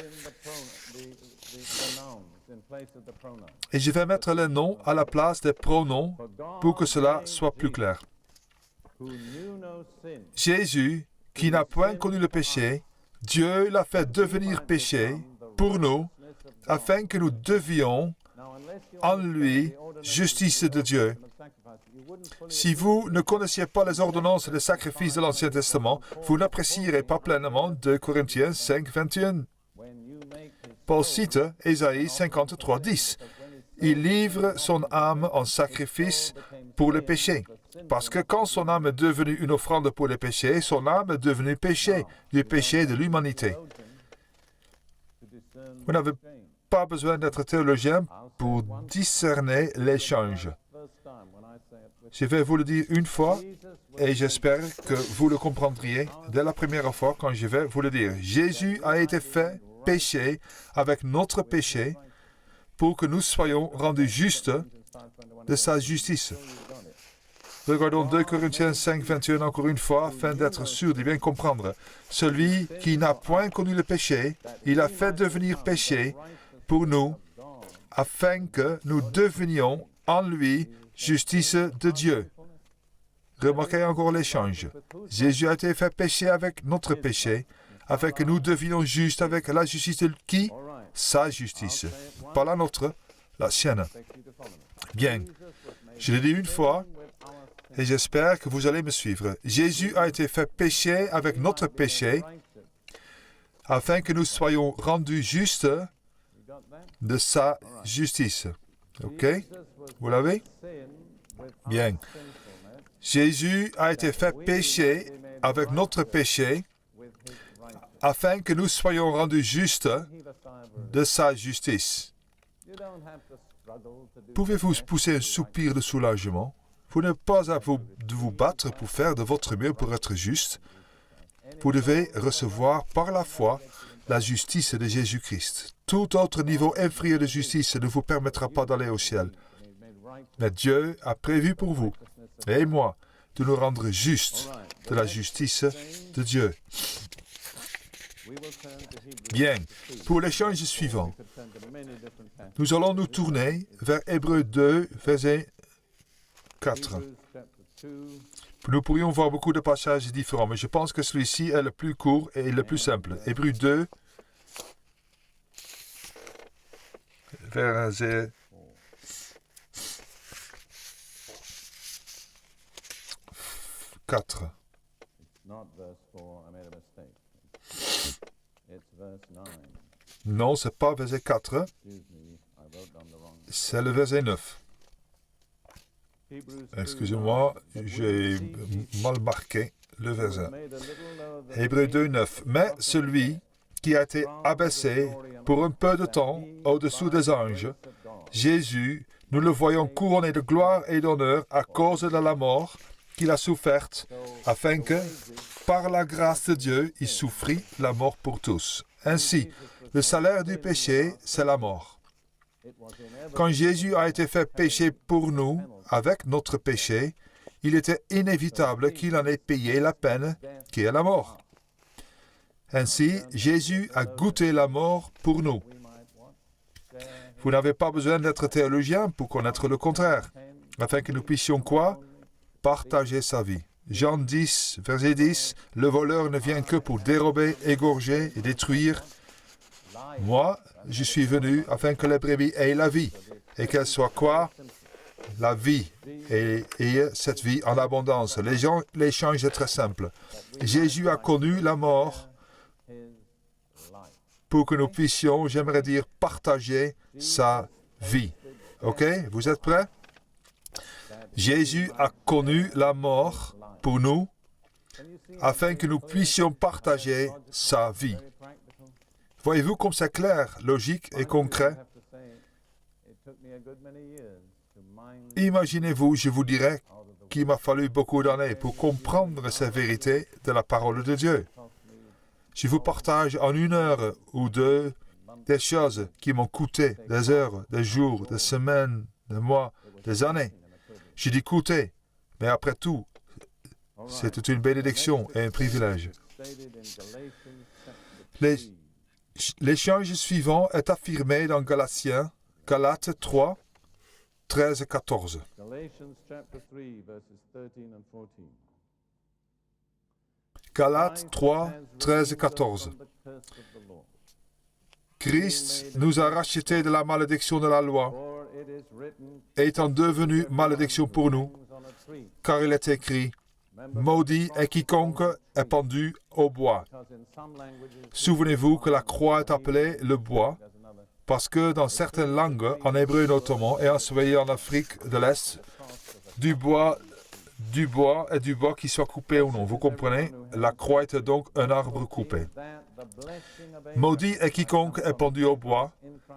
Et je vais mettre les noms à la place des pronoms pour que cela soit plus clair. Jésus, qui n'a point connu le péché, Dieu l'a fait devenir péché pour nous, afin que nous devions en lui justice de Dieu. Si vous ne connaissiez pas les ordonnances et les sacrifices de l'Ancien Testament, vous n'apprécierez pas pleinement 2 Corinthiens 5, 21. Paul cite Ésaïe 53, 10. Il livre son âme en sacrifice pour le péché. Parce que quand son âme est devenue une offrande pour le péché, son âme est devenue péché, du péché de l'humanité. Vous n'avez pas besoin d'être théologien pour discerner l'échange. Je vais vous le dire une fois et j'espère que vous le comprendriez dès la première fois quand je vais vous le dire. Jésus a été fait péché avec notre péché pour que nous soyons rendus justes de sa justice. Regardons 2 Corinthiens 5, 21 encore une fois, afin d'être sûr de bien comprendre. Celui qui n'a point connu le péché, il a fait devenir péché pour nous, afin que nous devenions en lui justice de Dieu. Remarquez encore l'échange. Jésus a été fait péché avec notre péché, afin que nous devenions justes avec la justice de qui? Sa justice. Pas la nôtre, la sienne. Bien. Je l'ai dit une fois, et j'espère que vous allez me suivre. Jésus a été fait péché avec notre péché, afin que nous soyons rendus justes de sa justice. OK? Vous l'avez? Bien. Jésus a été fait péché avec notre péché, afin que nous soyons rendus justes de sa justice. Pouvez-vous pousser un soupir de soulagement? Vous n'avez pas à vous battre pour faire de votre mieux pour être juste. Vous devez recevoir par la foi la justice de Jésus-Christ. Tout autre niveau inférieur de justice ne vous permettra pas d'aller au ciel. Mais Dieu a prévu pour vous et moi de nous rendre justes de la justice de Dieu. Bien, pour l'échange suivant, nous allons nous tourner vers Hébreux 2, verset 4. Nous pourrions voir beaucoup de passages différents, mais je pense que celui-ci est le plus court et le plus simple. Hébreux 2, verset 4. Non, ce n'est pas verset 4. C'est le verset 9. Excusez-moi, j'ai mal marqué le verset. Hébreux 2, 9. Mais celui qui a été abaissé pour un peu de temps au-dessous des anges, Jésus, nous le voyons couronné de gloire et d'honneur à cause de la mort qu'il a soufferte, afin que, par la grâce de Dieu, il souffrit la mort pour tous. Ainsi, le salaire du péché, c'est la mort. Quand Jésus a été fait péché pour nous, avec notre péché, il était inévitable qu'il en ait payé la peine, qui est la mort. Ainsi, Jésus a goûté la mort pour nous. Vous n'avez pas besoin d'être théologien pour connaître le contraire, afin que nous puissions quoi? Partager sa vie. Jean 10, verset 10, le voleur ne vient que pour dérober, égorger et détruire. Moi, je suis venu afin que les brebis aient la vie. Et qu'elle soit quoi? La vie. Et cette vie en abondance. L'échange est très simple. Jésus a connu la mort pour que nous puissions, j'aimerais dire, partager sa vie. OK? Vous êtes prêts? Jésus a connu la mort pour nous afin que nous puissions partager sa vie. Voyez-vous comme c'est clair, logique et concret? Imaginez-vous, je vous dirais qu'il m'a fallu beaucoup d'années pour comprendre ces vérités de la parole de Dieu. Je vous partage en 1 heure ou 2 des choses qui m'ont coûté des heures, des jours, des semaines, des mois, des années. J'ai dit coûter, mais après tout, c'était une bénédiction et un privilège. L'échange suivant est affirmé dans Galates 3, 13 et 14. Galates 3, 13 et 14. Christ nous a rachetés de la malédiction de la loi, étant devenu malédiction pour nous, car il est écrit, maudit est quiconque est pendu au bois. Souvenez-vous que la croix est appelée le bois, parce que dans certaines langues, en hébreu notamment, et en Swahili en Afrique de l'Est, du bois qui soit coupé ou non. Vous comprenez? La croix est donc un arbre coupé. Maudit est quiconque est pendu au bois,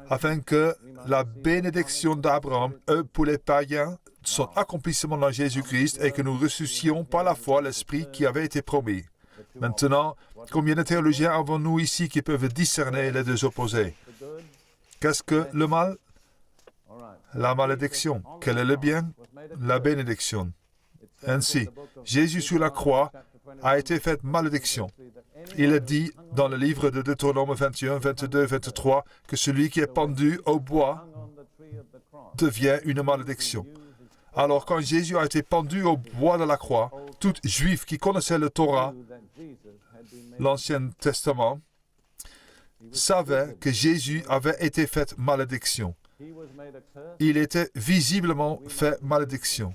afin que la bénédiction d'Abraham, pour les païens, son accomplissement dans Jésus-Christ et que nous ressuscitions par la foi l'Esprit qui avait été promis. Maintenant, combien de théologiens avons-nous ici qui peuvent discerner les deux opposés? Qu'est-ce que le mal? La malédiction. Quel est le bien? La bénédiction. Ainsi, Jésus sur la croix a été fait malédiction. Il est dit dans le livre de Deutéronome 21, 22, 23 que celui qui est pendu au bois devient une malédiction. Alors quand Jésus a été pendu au bois de la croix, tout juif qui connaissait le Torah, l'Ancien Testament, savait que Jésus avait été fait malédiction. Il était visiblement fait malédiction.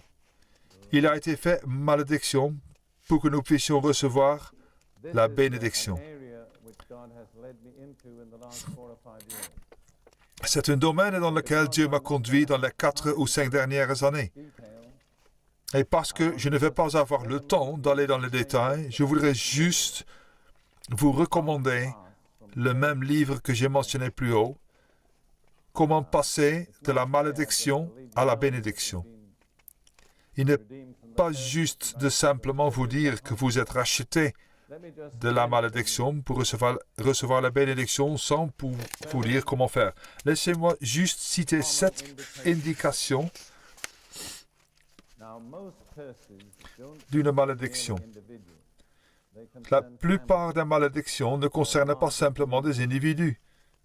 Il a été fait malédiction pour que nous puissions recevoir la bénédiction. C'est un domaine dans lequel Dieu m'a conduit dans les 4 ou 5 dernières années. Et parce que je ne vais pas avoir le temps d'aller dans les détails, je voudrais juste vous recommander le même livre que j'ai mentionné plus haut, Comment passer de la malédiction à la bénédiction. Il n'est pas juste de simplement vous dire que vous êtes racheté de la malédiction pour recevoir la bénédiction sans vous dire comment faire. Laissez-moi juste citer 7 indications d'une malédiction. La plupart des malédictions ne concernent pas simplement des individus.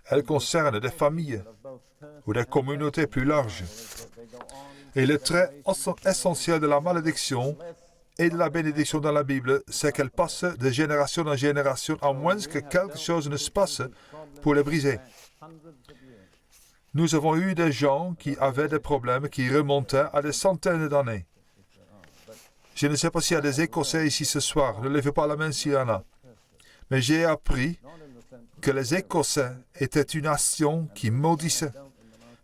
Elles concernent des familles ou des communautés plus larges. Et le trait essentiel de la malédiction et de la bénédiction dans la Bible, c'est qu'elle passe de génération en génération, à moins que quelque chose ne se passe pour les briser. Nous avons eu des gens qui avaient des problèmes qui remontaient à des centaines d'années. Je ne sais pas s'il y a des Écossais ici ce soir, ne levez pas la main s'il y en a. Mais j'ai appris que les Écossais étaient une nation qui maudissait.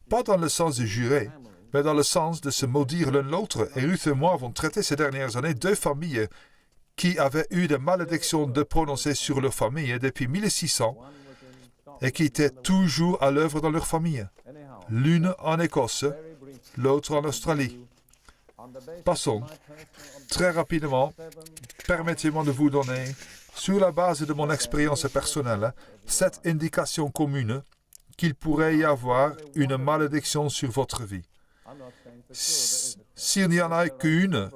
Pas dans le sens de jurer, mais dans le sens de se maudire l'un l'autre. Et Ruth et moi avons traité ces dernières années 2 familles qui avaient eu des malédictions de prononcer sur leur famille depuis 1600 et qui étaient toujours à l'œuvre dans leur famille. L'une en Écosse, l'autre en Australie. Passons. Très rapidement, permettez-moi de vous donner, sur la base de mon expérience personnelle, 7 indications communes qu'il pourrait y avoir une malédiction sur votre vie. S'il n'y en a qu'une,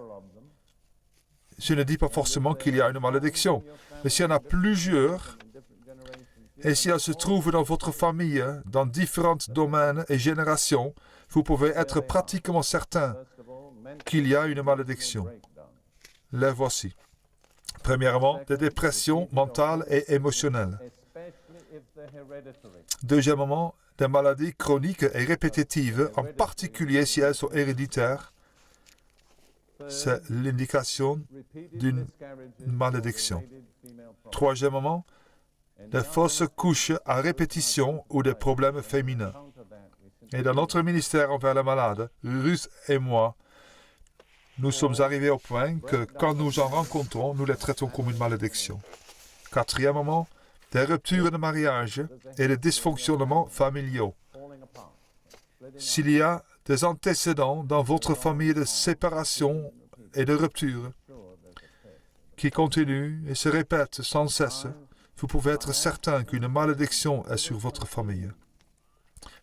je ne dis pas forcément qu'il y a une malédiction, mais s'il y en a plusieurs, et si elle se trouve dans votre famille, dans différents domaines et générations, vous pouvez être pratiquement certain qu'il y a une malédiction. Les voici. Premièrement, des dépressions mentales et émotionnelles. Deuxièmement, des maladies chroniques et répétitives, en particulier si elles sont héréditaires. C'est l'indication d'une malédiction. Troisièmement, des fausses couches à répétition ou des problèmes féminins. Et dans notre ministère envers les malades, Ruth et moi, nous sommes arrivés au point que quand nous en rencontrons, nous les traitons comme une malédiction. Quatrièmement, des ruptures de mariage et des dysfonctionnements familiaux. S'il y a des antécédents dans votre famille de séparation et de rupture qui continuent et se répètent sans cesse, vous pouvez être certain qu'une malédiction est sur votre famille.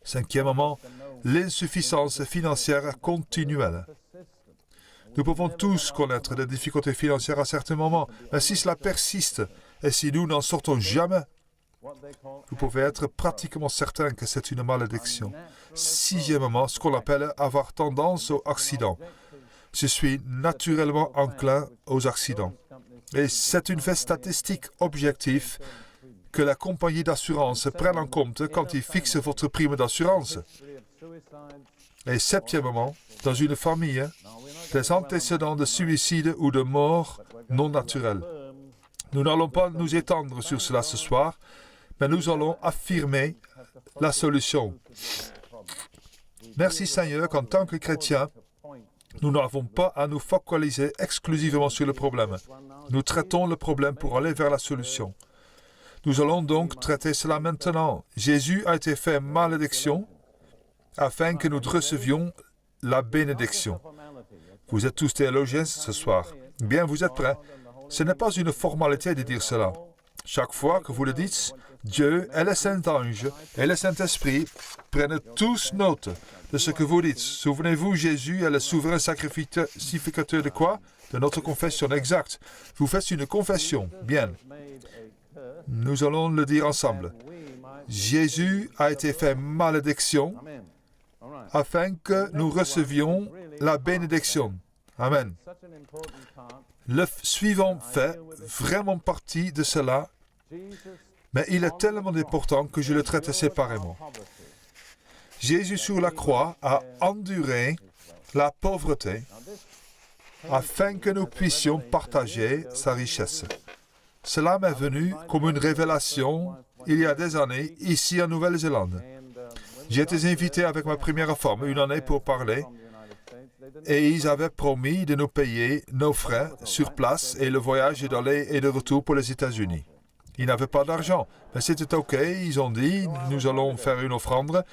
Cinquièmement, l'insuffisance financière continuelle. Nous pouvons tous connaître des difficultés financières à certains moments, mais si cela persiste et si nous n'en sortons jamais, vous pouvez être pratiquement certain que c'est une malédiction. Sixièmement, ce qu'on appelle avoir tendance au accident. Je suis naturellement enclin aux accidents. Et c'est une fait statistique objective que la compagnie d'assurance prenne en compte quand ils fixent votre prime d'assurance. Et septièmement, dans une famille, des antécédents de suicide ou de mort non naturelle. Nous n'allons pas nous étendre sur cela ce soir, mais nous allons affirmer la solution. Merci Seigneur qu'en tant que chrétiens, nous n'avons pas à nous focaliser exclusivement sur le problème. Nous traitons le problème pour aller vers la solution. Nous allons donc traiter cela maintenant. Jésus a été fait malédiction afin que nous recevions la bénédiction. Vous êtes tous théologiens ce soir. Bien, vous êtes prêts? Ce n'est pas une formalité de dire cela. Chaque fois que vous le dites, Dieu et les Saint-Anges et le Saint-Esprit prennent tous note de ce que vous dites. Souvenez-vous, Jésus est le souverain sacrificateur de quoi? De notre confession exacte. Vous faites une confession. Bien. Nous allons le dire ensemble. Jésus a été fait malédiction afin que nous recevions la bénédiction. Amen. Le suivant fait vraiment partie de cela, mais il est tellement important que je le traite séparément. Jésus sur la croix a enduré la pauvreté afin que nous puissions partager sa richesse. Cela m'est venu comme une révélation il y a des années ici en Nouvelle-Zélande. J'ai été invité avec ma première femme une année pour parler et ils avaient promis de nous payer nos frais sur place et le voyage d'aller et de retour pour les États-Unis. Ils n'avaient pas d'argent, mais c'était OK. Ils ont dit, nous allons faire une offrande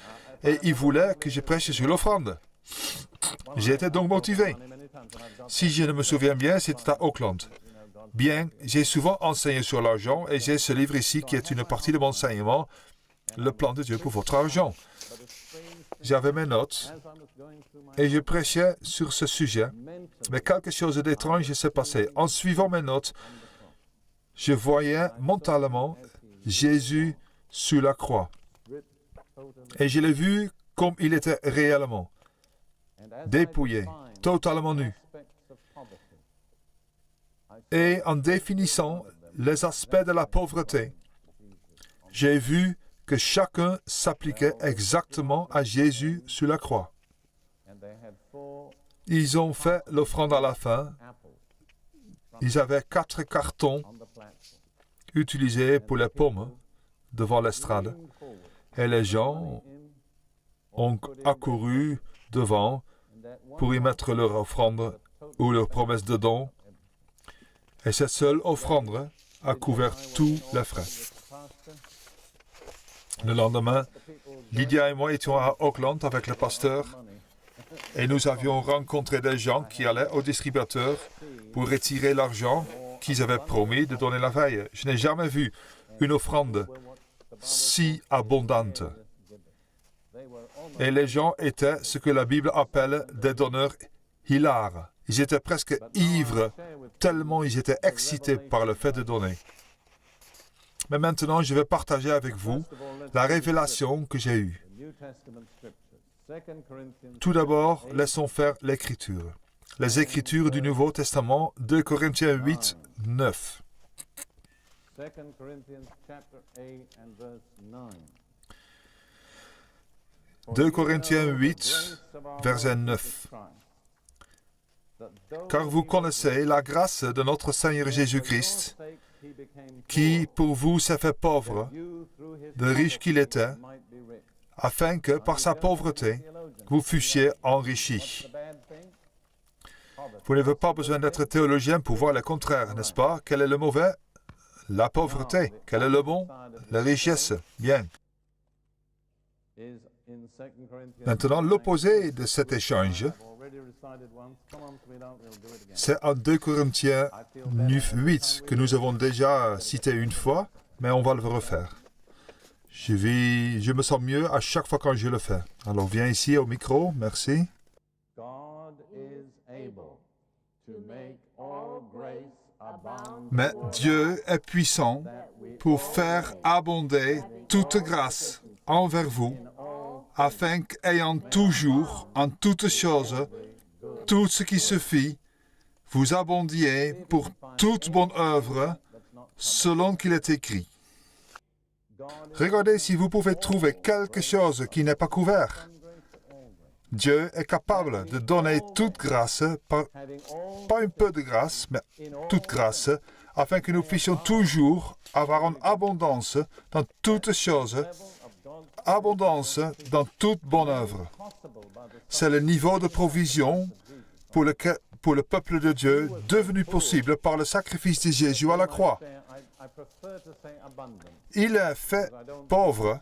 et ils voulaient que je prêche sur l'offrande. J'ai été donc motivé. Si je ne me souviens bien, c'était à Auckland. Bien, j'ai souvent enseigné sur l'argent et j'ai ce livre ici qui est une partie de mon enseignement, Le plan de Dieu pour votre argent. J'avais mes notes et je prêchais sur ce sujet, mais quelque chose d'étrange s'est passé. En suivant mes notes, je voyais mentalement Jésus sur la croix. Et je l'ai vu comme il était réellement, dépouillé, totalement nu. Et en définissant les aspects de la pauvreté, j'ai vu que chacun s'appliquait exactement à Jésus sur la croix. Ils ont fait l'offrande à la fin. Ils avaient 4 cartons utilisés pour les pommes devant l'estrade. Et les gens ont accouru devant pour y mettre leur offrande ou leur promesse de don. Et cette seule offrande a couvert tous les frais. Le lendemain, Lydia et moi étions à Auckland avec le pasteur et nous avions rencontré des gens qui allaient au distributeur pour retirer l'argent qu'ils avaient promis de donner la veille. Je n'ai jamais vu une offrande si abondante. Et les gens étaient ce que la Bible appelle des donneurs hilares. Ils étaient presque ivres, tellement ils étaient excités par le fait de donner. Mais maintenant, je vais partager avec vous la révélation que j'ai eue. Tout d'abord, laissons faire l'Écriture. les Écritures du Nouveau Testament, 2 Corinthiens 8, 9. 2 Corinthians chapter 8 and verse 9. 2 Corinthiens 8, verset 9. Car vous connaissez la grâce de notre Seigneur Jésus-Christ, qui pour vous s'est fait pauvre, de riche qu'il était, afin que par sa pauvreté, vous fussiez enrichis. Vous n'avez pas besoin d'être théologien pour voir le contraire, n'est-ce pas? Quel est le mauvais? La pauvreté. Quel est le bon? La richesse. Bien. Maintenant, l'opposé de cet échange, c'est en 2 Corinthiens 9, 8, que nous avons déjà cité une fois, mais on va le refaire. Je me sens mieux à chaque fois quand je le fais. Alors, viens ici au micro, merci. Mais Dieu est puissant pour faire abonder toute grâce envers vous, afin qu'ayant toujours, en toutes choses, tout ce qui suffit, vous abondiez pour toute bonne œuvre, selon qu'il est écrit. Regardez si vous pouvez trouver quelque chose qui n'est pas couvert. Dieu est capable de donner toute grâce, pas un peu de grâce, mais toute grâce, afin que nous puissions toujours avoir une abondance dans toutes choses, abondance dans toute bonne œuvre. C'est le niveau de provision pour le peuple de Dieu devenu possible par le sacrifice de Jésus à la croix. Il est fait pauvre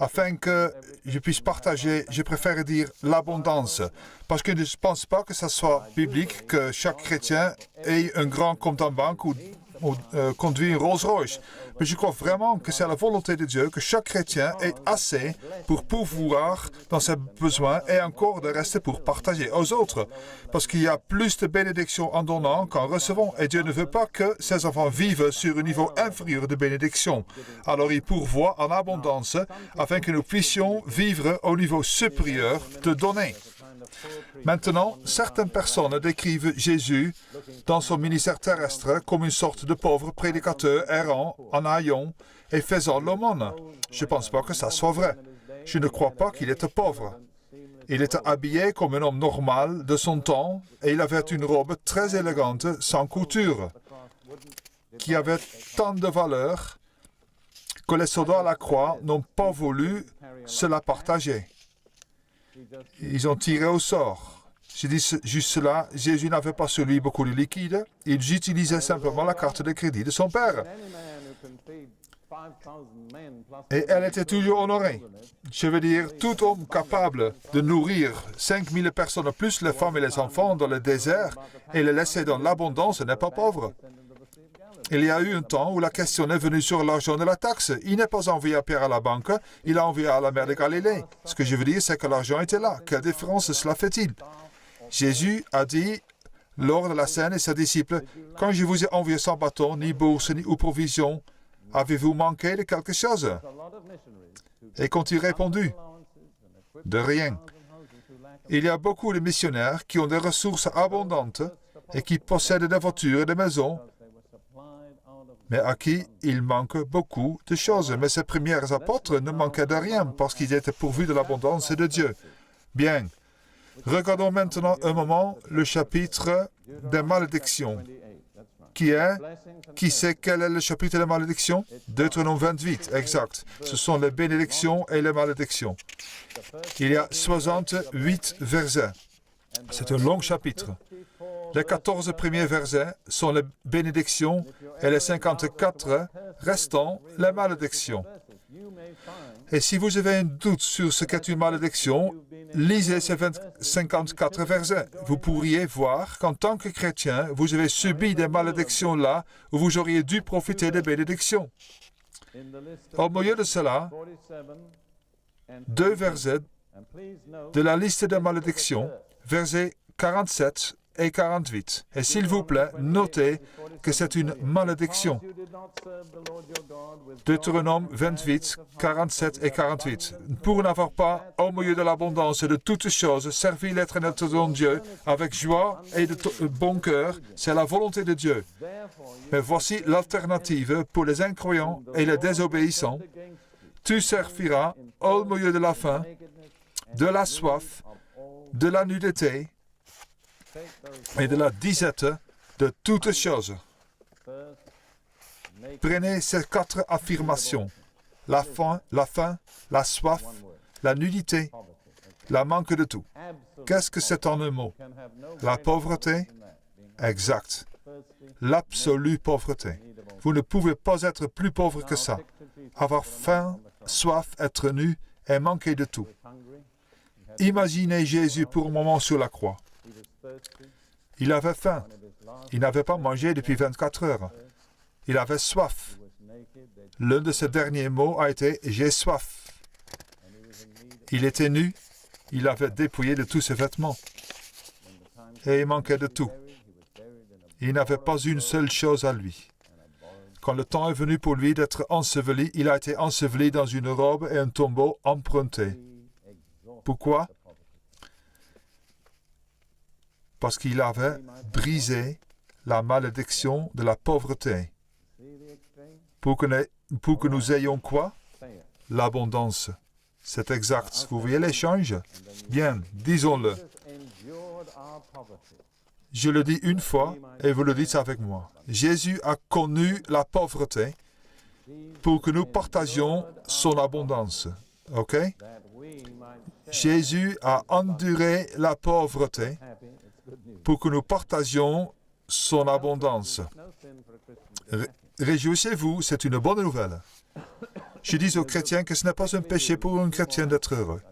afin que je puisse partager, je préfère dire l'abondance, parce que je ne pense pas que ce soit biblique que chaque chrétien ait un grand compte en banque ou conduit une Rolls-Royce. Mais je crois vraiment que c'est la volonté de Dieu que chaque chrétien ait assez pour pouvoir, dans ses besoins, et encore de rester pour partager aux autres. Parce qu'il y a plus de bénédictions en donnant qu'en recevant. Et Dieu ne veut pas que ses enfants vivent sur un niveau inférieur de bénédiction. Alors il pourvoit en abondance afin que nous puissions vivre au niveau supérieur de donner. Maintenant, certaines personnes décrivent Jésus dans son ministère terrestre comme une sorte de pauvre prédicateur errant en haillons et faisant l'aumône. Je ne pense pas que ça soit vrai. Je ne crois pas qu'il était pauvre. Il était habillé comme un homme normal de son temps et il avait une robe très élégante, sans couture, qui avait tant de valeur que les soldats à la croix n'ont pas voulu se la partager. Ils ont tiré au sort. Je dis juste cela, Jésus n'avait pas sur lui beaucoup de liquide, il utilisait simplement la carte de crédit de son père. Et elle était toujours honorée. Je veux dire, tout homme capable de nourrir 5000 personnes, plus les femmes et les enfants dans le désert, et les laisser dans l'abondance n'est pas pauvre. Il y a eu un temps où la question est venue sur l'argent de la taxe. Il n'est pas envoyé à Pierre à la banque, il a envoyé à la mer de Galilée. Ce que je veux dire, c'est que l'argent était là. Quelle différence cela fait-il? Jésus a dit, lors de la scène, et ses disciples, « Quand je vous ai envoyé sans bâton, ni bourse, ni ou provision, avez-vous manqué de quelque chose ?» Et qu'ont-ils répondu? « De rien. » Il y a beaucoup de missionnaires qui ont des ressources abondantes et qui possèdent des voitures et des maisons, mais à qui il manque beaucoup de choses. Mais ces premiers apôtres ne manquaient de rien parce qu'ils étaait pourvus de l'abondance de Dieu. Bien. Regardons maintenant un moment le chapitre des malédictions. Qui sait quel est le chapitre des malédictions? Deutéronome 28, exact. Ce sont les bénédictions et les malédictions. Il y a 68 versets. C'est un long chapitre. Les 14 premiers versets sont les bénédictions et les 54 restants, les malédictions. Et si vous avez un doute sur ce qu'est une malédiction, lisez ces 54 versets. Vous pourriez voir qu'en tant que chrétien, vous avez subi des malédictions là où vous auriez dû profiter des bénédictions. Au milieu de cela, 2 versets de la liste des malédictions, versets 47 et 48. Et s'il vous plaît, notez que c'est une malédiction. Deutéronome 28, 47 et 48. Pour n'avoir pas, au milieu de l'abondance de toutes choses, servi l'Éternel ton Dieu avec joie et de bon cœur, c'est la volonté de Dieu. Mais voici l'alternative pour les incroyants et les désobéissants. Tu serviras au milieu de la faim, de la soif, de la nudité et de la disette de toutes choses. Prenez ces 4 affirmations. La faim, la soif, la nudité, la manque de tout. Qu'est-ce que c'est en un mot? La pauvreté? Exact. L'absolue pauvreté. Vous ne pouvez pas être plus pauvre que ça. Avoir faim, soif, être nu et manquer de tout. Imaginez Jésus pour un moment sur la croix. Il avait faim. Il n'avait pas mangé depuis 24 heures. Il avait soif. L'un de ses derniers mots a été « J'ai soif ». Il était nu. Il avait dépouillé de tous ses vêtements. Et il manquait de tout. Il n'avait pas une seule chose à lui. Quand le temps est venu pour lui d'être enseveli, il a été enseveli dans une robe et un tombeau emprunté. Pourquoi? Parce qu'il avait brisé la malédiction de la pauvreté. Pour que nous ayons quoi? L'abondance. C'est exact. Vous voyez l'échange? Bien, disons-le. Je le dis une fois et vous le dites avec moi. Jésus a connu la pauvreté pour que nous partagions son abondance. OK? Jésus a enduré la pauvreté pour que nous partagions son abondance. Réjouissez-vous, c'est une bonne nouvelle. Je dis aux chrétiens que ce n'est pas un péché pour un chrétien d'être heureux.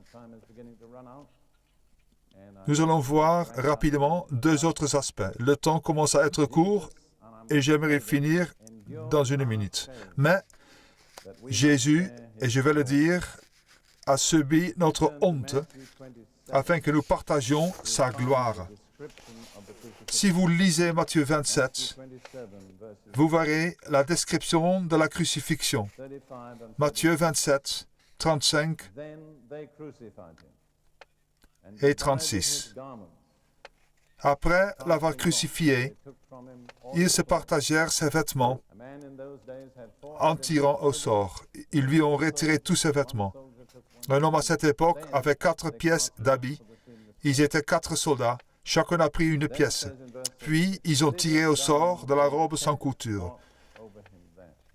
Nous allons voir rapidement 2 autres aspects. Le temps commence à être court et j'aimerais finir dans 1 minute. Mais Jésus, et je vais le dire, a subi notre honte afin que nous partagions sa gloire. Si vous lisez Matthieu 27, vous verrez la description de la crucifixion. Matthieu 27, 35 et 36. Après l'avoir crucifié, ils se partagèrent ses vêtements en tirant au sort. Ils lui ont retiré tous ses vêtements. Un homme à cette époque avait 4 pièces d'habits. Ils étaient 4 soldats. Chacun a pris une pièce. Puis, ils ont tiré au sort de la robe sans couture.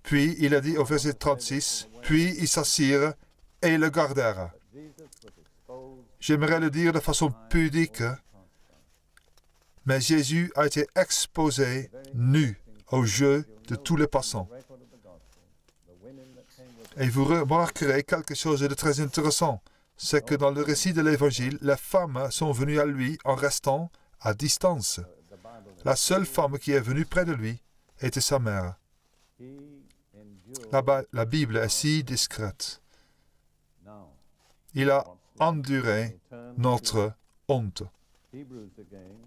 Puis, il a dit au verset 36, puis ils s'assirent et le gardèrent. J'aimerais le dire de façon pudique, mais Jésus a été exposé nu aux yeux de tous les passants. Et vous remarquerez quelque chose de très intéressant, c'est que dans le récit de l'Évangile, les femmes sont venues à lui en restant à distance. La seule femme qui est venue près de lui était sa mère. La Bible est si discrète. Il a enduré notre honte.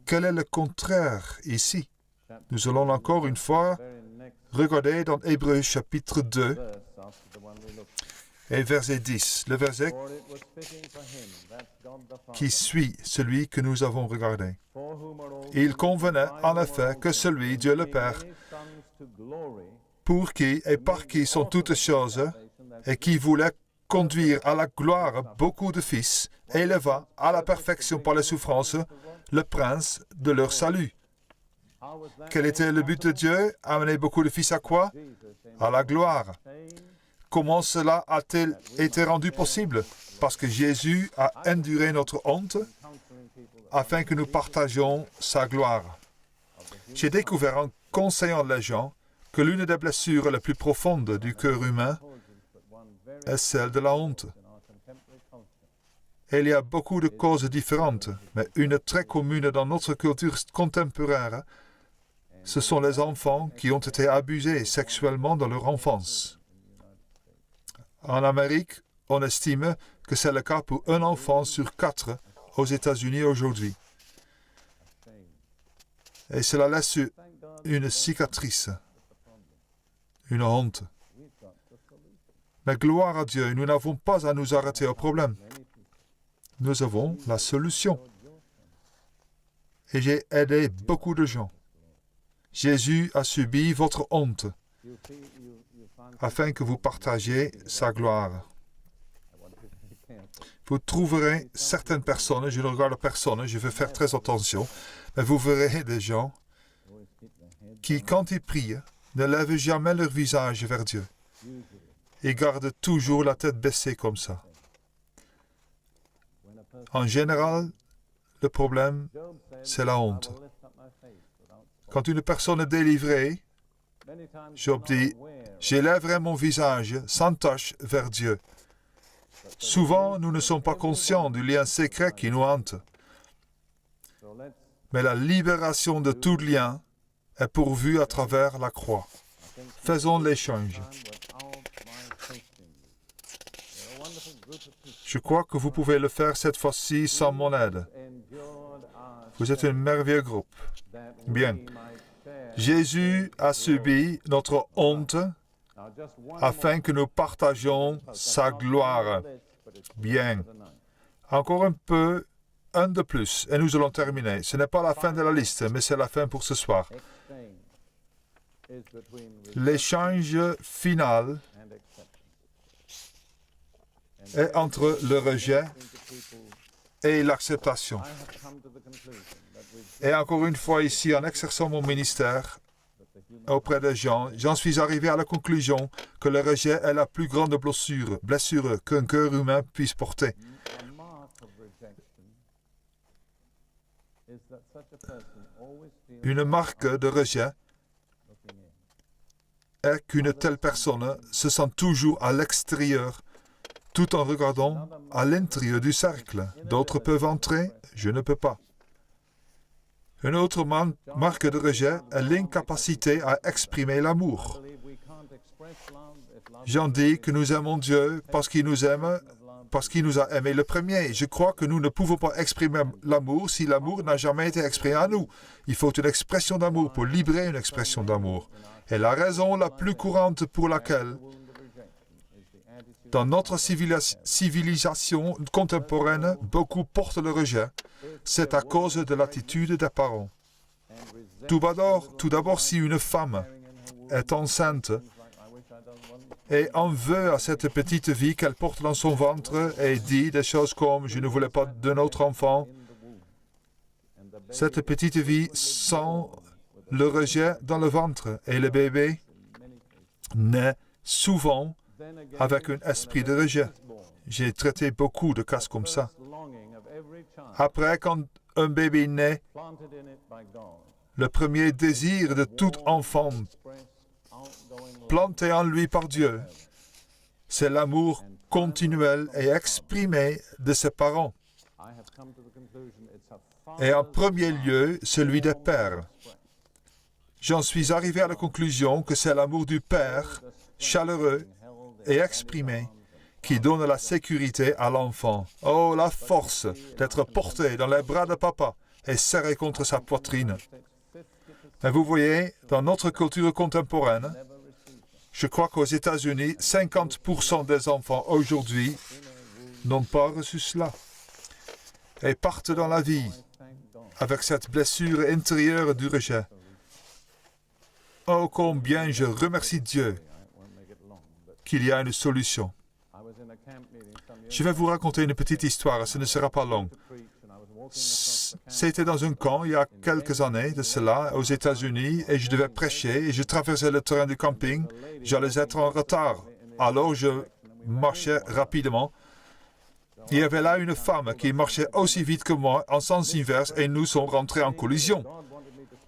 Quel est le contraire ici? Nous allons encore une fois regarder dans Hébreux chapitre 2 et verset 10, le verset qui suit celui que nous avons regardé. Il convenait en effet que celui, Dieu le Père, pour qui et par qui sont toutes choses, et qui voulait conduire à la gloire beaucoup de fils, éleva à la perfection par les souffrances le prince de leur salut. Quel était le but de Dieu? Amener beaucoup de fils à quoi? À la gloire. Comment cela a-t-il été rendu possible? Parce que Jésus a enduré notre honte afin que nous partagions sa gloire. J'ai découvert en conseillant les gens que l'une des blessures les plus profondes du cœur humain est celle de la honte. Et il y a beaucoup de causes différentes, mais une très commune dans notre culture contemporaine, ce sont les enfants qui ont été abusés sexuellement dans leur enfance. En Amérique, on estime que c'est le cas pour un enfant sur 4 aux États-Unis aujourd'hui. et cela laisse une cicatrice, une honte. Mais gloire à Dieu, nous n'avons pas à nous arrêter au problème. Nous avons la solution. Et j'ai aidé beaucoup de gens. Jésus a subi votre honte afin que vous partagiez sa gloire. Vous trouverez certaines personnes, je ne regarde personne, je vais faire très attention, mais vous verrez des gens qui, quand ils prient, ne lèvent jamais leur visage vers Dieu. Ils gardent toujours la tête baissée comme ça. En général, le problème, c'est la honte. Quand une personne est délivrée, Job dit, « J'élèverai mon visage sans tache vers Dieu. » Souvent, nous ne sommes pas conscients du lien secret qui nous hante. Mais la libération de tout lien est pourvue à travers la croix. Faisons l'échange. Je crois que vous pouvez le faire cette fois-ci sans mon aide. Vous êtes un merveilleux groupe. Bien. Jésus a subi notre honte afin que nous partagions sa gloire. Bien. Encore un de plus, et nous allons terminer. Ce n'est pas la fin de la liste, mais c'est la fin pour ce soir. L'échange final est entre le rejet et l'acceptation. Et encore une fois ici, en exerçant mon ministère auprès des gens, j'en suis arrivé à la conclusion que le rejet est la plus grande blessure qu'un cœur humain puisse porter. Une marque de rejet est qu'une telle personne se sent toujours à l'extérieur, tout en regardant à l'intérieur du cercle. D'autres peuvent entrer, je ne peux pas. Une autre marque de rejet est l'incapacité à exprimer l'amour. Jean dit que nous aimons Dieu parce qu'il nous aime, parce qu'il nous a aimés le premier. Je crois que nous ne pouvons pas exprimer l'amour si l'amour n'a jamais été exprimé à nous. Il faut une expression d'amour pour libérer une expression d'amour. Et la raison la plus courante pour laquelle, dans notre civilisation contemporaine, beaucoup portent le rejet, c'est à cause de l'attitude des parents. Tout d'abord, si une femme est enceinte et en veut à cette petite vie qu'elle porte dans son ventre et dit des choses comme « je ne voulais pas d'un autre enfant », cette petite vie sent le rejet dans le ventre et le bébé naît souvent avec un esprit de rejet. J'ai traité beaucoup de cas comme ça. Après, quand un bébé naît, le premier désir de tout enfant planté en lui par Dieu, c'est l'amour continuel et exprimé de ses parents. Et en premier lieu, celui des pères. J'en suis arrivé à la conclusion que c'est l'amour du père, chaleureux et exprimé, qui donne la sécurité à l'enfant. Oh, la force d'être porté dans les bras de papa et serré contre sa poitrine. Et vous voyez, dans notre culture contemporaine, je crois qu'aux États-Unis, 50% des enfants aujourd'hui n'ont pas reçu cela et partent dans la vie avec cette blessure intérieure du rejet. Oh, combien je remercie Dieu qu'il y a une solution. Je vais vous raconter une petite histoire, ce ne sera pas long. C'était dans un camp il y a quelques années de cela, aux États-Unis, et je devais prêcher, et je traversais le terrain du camping. J'allais être en retard. Alors je marchais rapidement. Il y avait là une femme qui marchait aussi vite que moi, en sens inverse, et nous sommes rentrés en collision.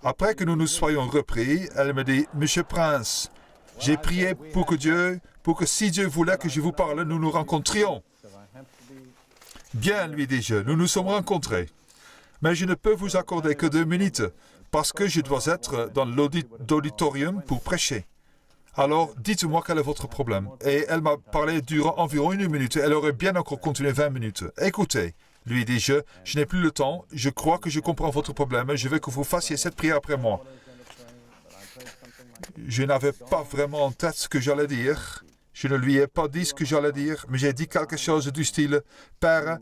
Après que nous nous soyons repris, elle me dit, « Monsieur Prince, j'ai prié pour que si Dieu voulait que je vous parle, nous nous rencontrions. » Bien, lui dis-je, nous nous sommes rencontrés. Mais je ne peux vous accorder que 2 minutes, parce que je dois être dans l'auditorium pour prêcher. Alors, dites-moi quel est votre problème. Et elle m'a parlé durant environ 1 minute. Elle aurait bien encore continué 20 minutes. Écoutez, Lui dit, je n'ai plus le temps, je crois que je comprends votre problème, je veux que vous fassiez cette prière après moi. Je n'avais pas vraiment en tête ce que j'allais dire. Je ne lui ai pas dit ce que j'allais dire, mais j'ai dit quelque chose du style, Père,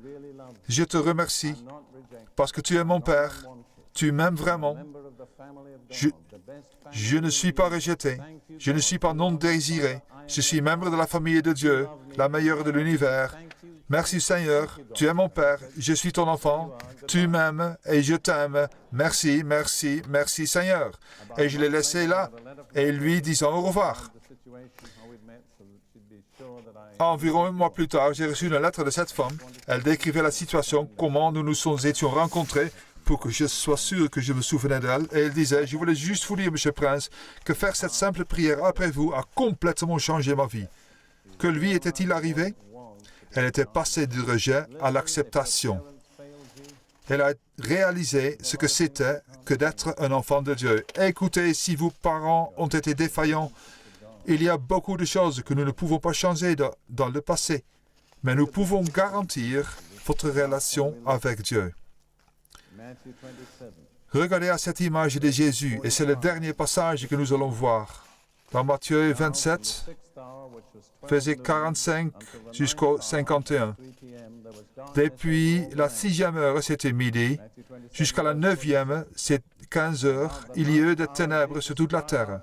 je te remercie parce que tu es mon Père, tu m'aimes vraiment. Je ne suis pas rejeté, je ne suis pas non désiré, je suis membre de la famille de Dieu, la meilleure de l'univers. Merci Seigneur, tu es mon Père, je suis ton enfant, tu m'aimes et je t'aime. Merci, merci, merci Seigneur. Et je l'ai laissé là, et lui disant au revoir. Environ un mois plus tard, j'ai reçu une lettre de cette femme. Elle décrivait la situation, comment nous nous étions rencontrés, pour que je sois sûr que je me souvenais d'elle. Et elle disait, je voulais juste vous dire, Monsieur Prince, que faire cette simple prière après vous a complètement changé ma vie. Que lui était-il arrivé? Elle était passée du rejet à l'acceptation. Elle a réalisé ce que c'était que d'être un enfant de Dieu. Écoutez, si vos parents ont été défaillants, il y a beaucoup de choses que nous ne pouvons pas changer dans le passé, mais nous pouvons garantir votre relation avec Dieu. Regardez à cette image de Jésus, et c'est le dernier passage que nous allons voir. Dans Matthieu 27, versets 45 jusqu'au 51. Depuis la 6e heure, c'était midi, jusqu'à la 9e, c'est 15 heures, il y a eu des ténèbres sur toute la terre.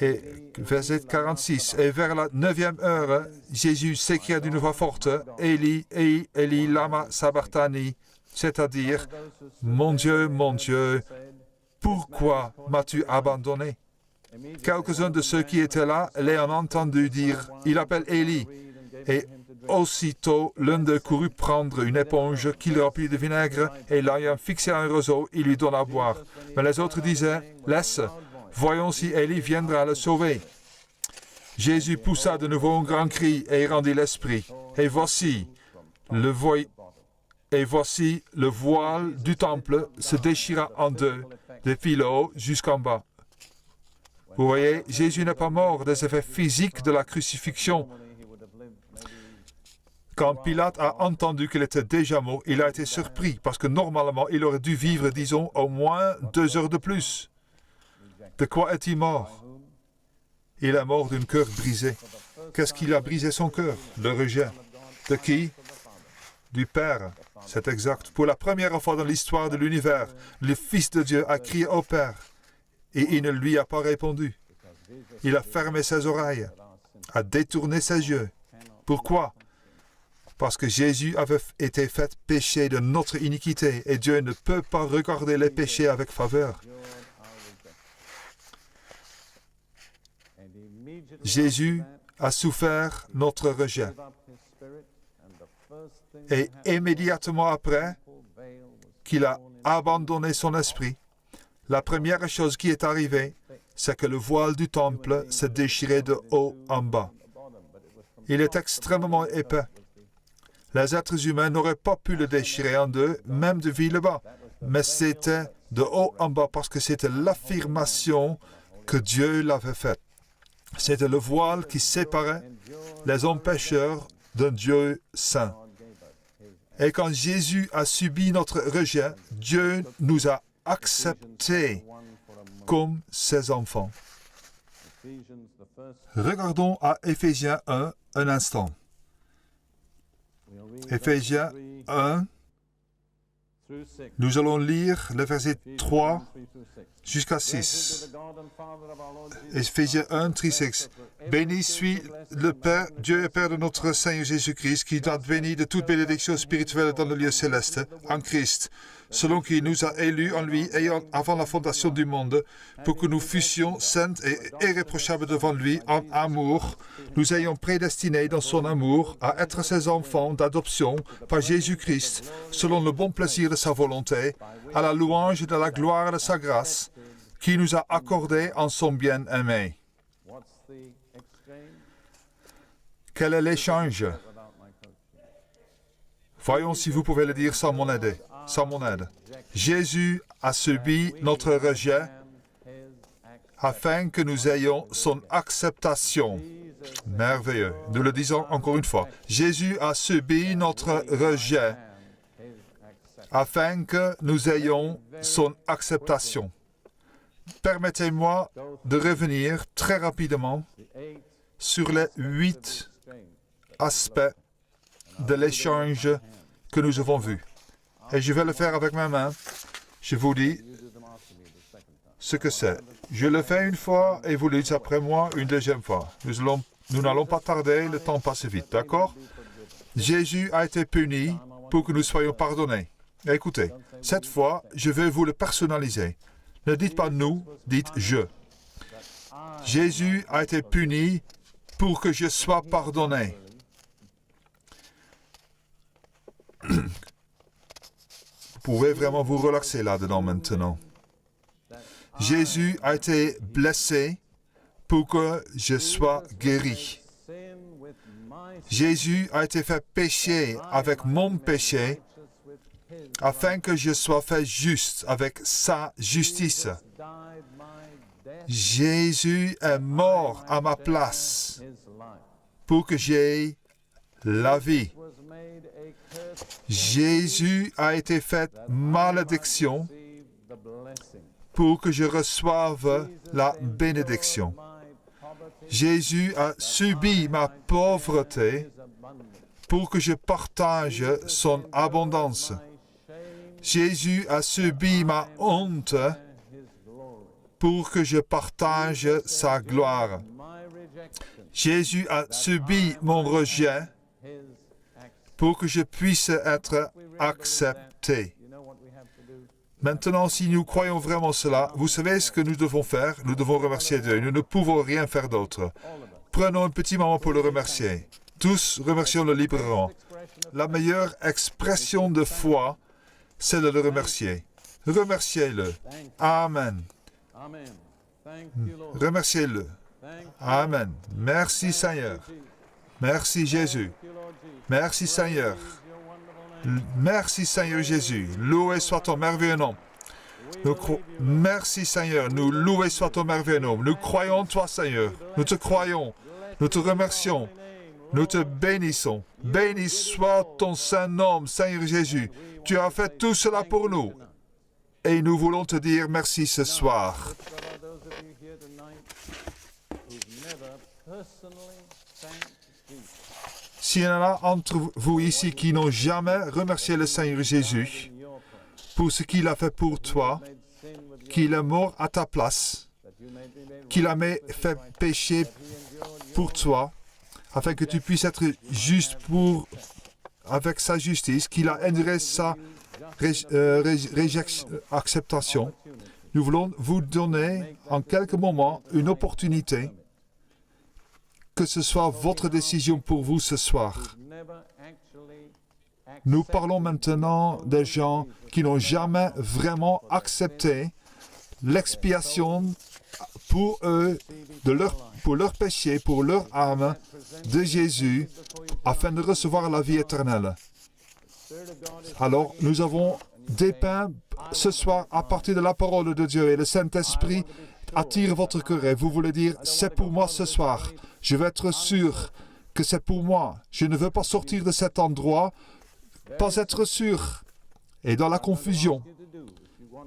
Et verset 46, et vers la 9e heure, Jésus s'écria d'une voix forte, Eli, Eli, lama sabachthani, c'est-à-dire, mon Dieu, pourquoi m'as-tu abandonné? Quelques-uns de ceux qui étaient là l'ayant entendu dire, il appelle Élie. Et aussitôt, l'un d'eux courut prendre une éponge qu'il remplit de vinaigre et l'ayant fixé à un roseau, il lui donna à boire. Mais les autres disaient, laisse, voyons si Élie viendra le sauver. Jésus poussa de nouveau un grand cri et rendit l'esprit. Et voici le voile du temple se déchira en deux, depuis le haut jusqu'en bas. Vous voyez, Jésus n'est pas mort des effets physiques de la crucifixion. Quand Pilate a entendu qu'il était déjà mort, il a été surpris, parce que normalement, il aurait dû vivre, disons, au moins 2 heures de plus. De quoi est-il mort? Il est mort d'un cœur brisé. Qu'est-ce qui a brisé son cœur? Le rejet. De qui? Du Père. C'est exact. Pour la première fois dans l'histoire de l'univers, le Fils de Dieu a crié au Père. Et il ne lui a pas répondu. Il a fermé ses oreilles, a détourné ses yeux. Pourquoi? Parce que Jésus avait été fait péché de notre iniquité et Dieu ne peut pas regarder les péchés avec faveur. Jésus a souffert notre rejet. Et immédiatement après qu'il a abandonné son esprit, la première chose qui est arrivée, c'est que le voile du temple s'est déchiré de haut en bas. Il est extrêmement épais. Les êtres humains n'auraient pas pu le déchirer en deux, même de ville bas. Mais c'était de haut en bas parce que c'était l'affirmation que Dieu l'avait faite. C'était le voile qui séparait les hommes pécheurs d'un Dieu saint. Et quand Jésus a subi notre rejet, Dieu nous a acceptés comme ses enfants. Regardons à Éphésiens 1 un instant. Éphésiens 1, nous allons lire le verset 3 jusqu'à 6. Éphésiens 1, 3, 6. Béni soit le Père, Dieu et Père de notre Seigneur Jésus-Christ, qui nous a bénis de toute bénédiction spirituelle dans le lieu céleste, en Christ, selon qu'il nous a élus en lui avant la fondation du monde, pour que nous fussions saintes et irréprochables devant lui en amour, nous ayons prédestinés dans son amour à être ses enfants d'adoption par Jésus-Christ, selon le bon plaisir de sa volonté, à la louange de la gloire de sa grâce, qui nous a accordé en son bien-aimé. Quel est l'échange? Voyons si vous pouvez le dire sans mon aide. Jésus a subi notre rejet afin que nous ayons son acceptation. Merveilleux. Nous le disons encore une fois. Jésus a subi notre rejet afin que nous ayons son acceptation. Permettez-moi de revenir très rapidement sur les 8 aspects de l'échange que nous avons vu. Et je vais le faire avec ma main. Je vous dis ce que c'est. Je le fais une fois et vous le dites après moi une deuxième fois. Nous n'allons pas tarder, le temps passe vite, d'accord? Jésus a été puni pour que nous soyons pardonnés. Écoutez, cette fois, je vais vous le personnaliser. Ne dites pas nous, dites je. Jésus a été puni pour que je sois pardonné. Vous pouvez vraiment vous relaxer là-dedans maintenant. Jésus a été blessé pour que je sois guéri. Jésus a été fait pécher avec mon péché afin que je sois fait juste avec sa justice. Jésus est mort à ma place pour que j'aie la vie. Jésus a été fait malédiction pour que je reçoive la bénédiction. Jésus a subi ma pauvreté pour que je partage son abondance. Jésus a subi ma honte pour que je partage sa gloire. Jésus a subi mon rejet pour que je puisse être accepté. Maintenant, si nous croyons vraiment cela, vous savez ce que nous devons faire? Nous devons remercier Dieu. Nous ne pouvons rien faire d'autre. Prenons un petit moment pour le remercier. Tous remercions-le librement. La meilleure expression de foi, c'est de le remercier. Remerciez-le. Amen. Remerciez-le. Amen. Merci Seigneur. Merci Jésus. Merci Seigneur. Merci Seigneur Jésus. Loué soit ton merveilleux nom. Merci Seigneur. Nous loué soit ton merveilleux nom. Nous croyons en toi Seigneur. Nous te croyons. Nous te remercions. Nous te bénissons. Béni soit ton saint nom, Seigneur Jésus. Tu as fait tout cela pour nous. Et nous voulons te dire merci ce soir. S'il y en a entre vous ici qui n'ont jamais remercié le Seigneur Jésus pour ce qu'il a fait pour toi, qu'il est mort à ta place, qu'il a fait pécher pour toi, afin que tu puisses être juste avec sa justice, qu'il a enduré sa acceptation. Nous voulons vous donner en quelques moments une opportunité que ce soit votre décision pour vous ce soir. Nous parlons maintenant des gens qui n'ont jamais vraiment accepté l'expiation pour eux, pour leur péché, pour leur âme de Jésus, afin de recevoir la vie éternelle. Alors, nous avons dépeint ce soir à partir de la parole de Dieu et le Saint-Esprit attire votre cœur et vous voulez dire, c'est pour moi ce soir. Je veux être sûr que c'est pour moi. Je ne veux pas sortir de cet endroit, pas être sûr et dans la confusion.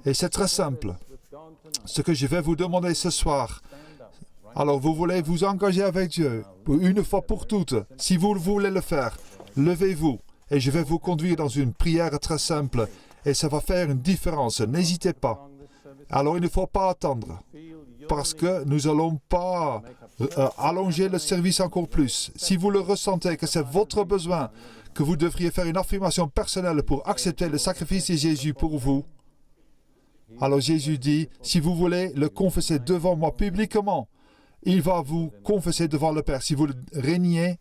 Et c'est très simple. Ce que je vais vous demander ce soir, alors vous voulez vous engager avec Dieu une fois pour toutes. Si vous voulez le faire, levez-vous et je vais vous conduire dans une prière très simple et ça va faire une différence. N'hésitez pas. Alors il ne faut pas attendre parce que nous n'allons pas allonger le service encore plus. Si vous le ressentez que c'est votre besoin, que vous devriez faire une affirmation personnelle pour accepter le sacrifice de Jésus pour vous, alors Jésus dit, si vous voulez le confesser devant moi publiquement, il va vous confesser devant le Père. Si vous le reniez,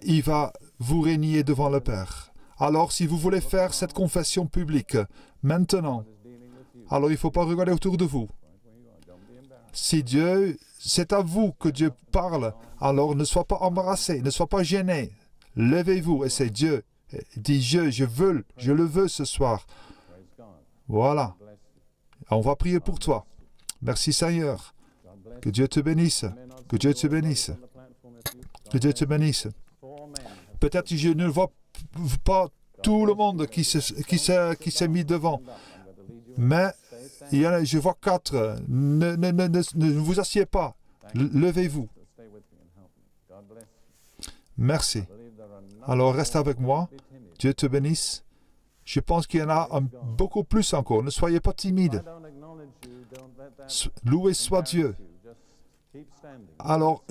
il va vous renier devant le Père. Alors, si vous voulez faire cette confession publique maintenant, alors il ne faut pas regarder autour de vous. Si Dieu, c'est à vous que Dieu parle, alors ne sois pas embarrassé, ne sois pas gêné. Levez-vous et c'est Dieu. Dis je le veux ce soir. Voilà. On va prier pour toi. Merci Seigneur. Que Dieu te bénisse. Que Dieu te bénisse. Que Dieu te bénisse. Peut-être je ne vois pas tout le monde qui s'est mis devant. Mais je vois 4. Ne vous asseyez pas. Levez-vous. Merci. Alors reste avec moi. Dieu te bénisse. Je pense qu'il y en a beaucoup plus encore. Ne soyez pas timide. Loué soit Dieu. Alors,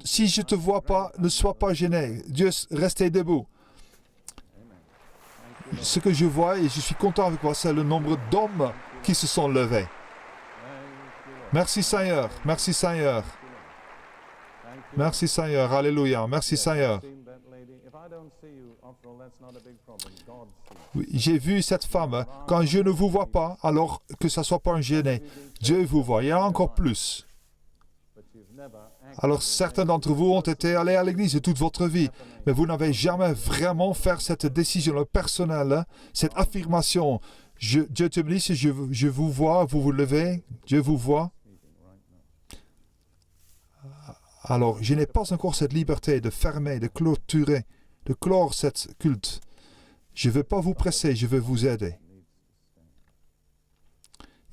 si je ne te vois pas, ne sois pas gêné. Dieu, restez debout. Ce que je vois, et je suis content avec moi, c'est le nombre d'hommes qui se sont levés. Merci Seigneur. Merci Seigneur. Merci Seigneur. Alléluia. Merci Seigneur. Oui, j'ai vu cette femme. Quand je ne vous vois pas, alors que ça ne soit pas un gêné. Dieu vous voit. Il y en a encore plus. Alors certains d'entre vous ont été allés à l'église toute votre vie, mais vous n'avez jamais vraiment fait cette décision personnelle, cette affirmation. Dieu te bénisse, je vous vois, vous vous levez, Dieu vous voit. Alors, je n'ai pas encore cette liberté de fermer, de clôturer, de clore cette culte. Je ne veux pas vous presser, je veux vous aider.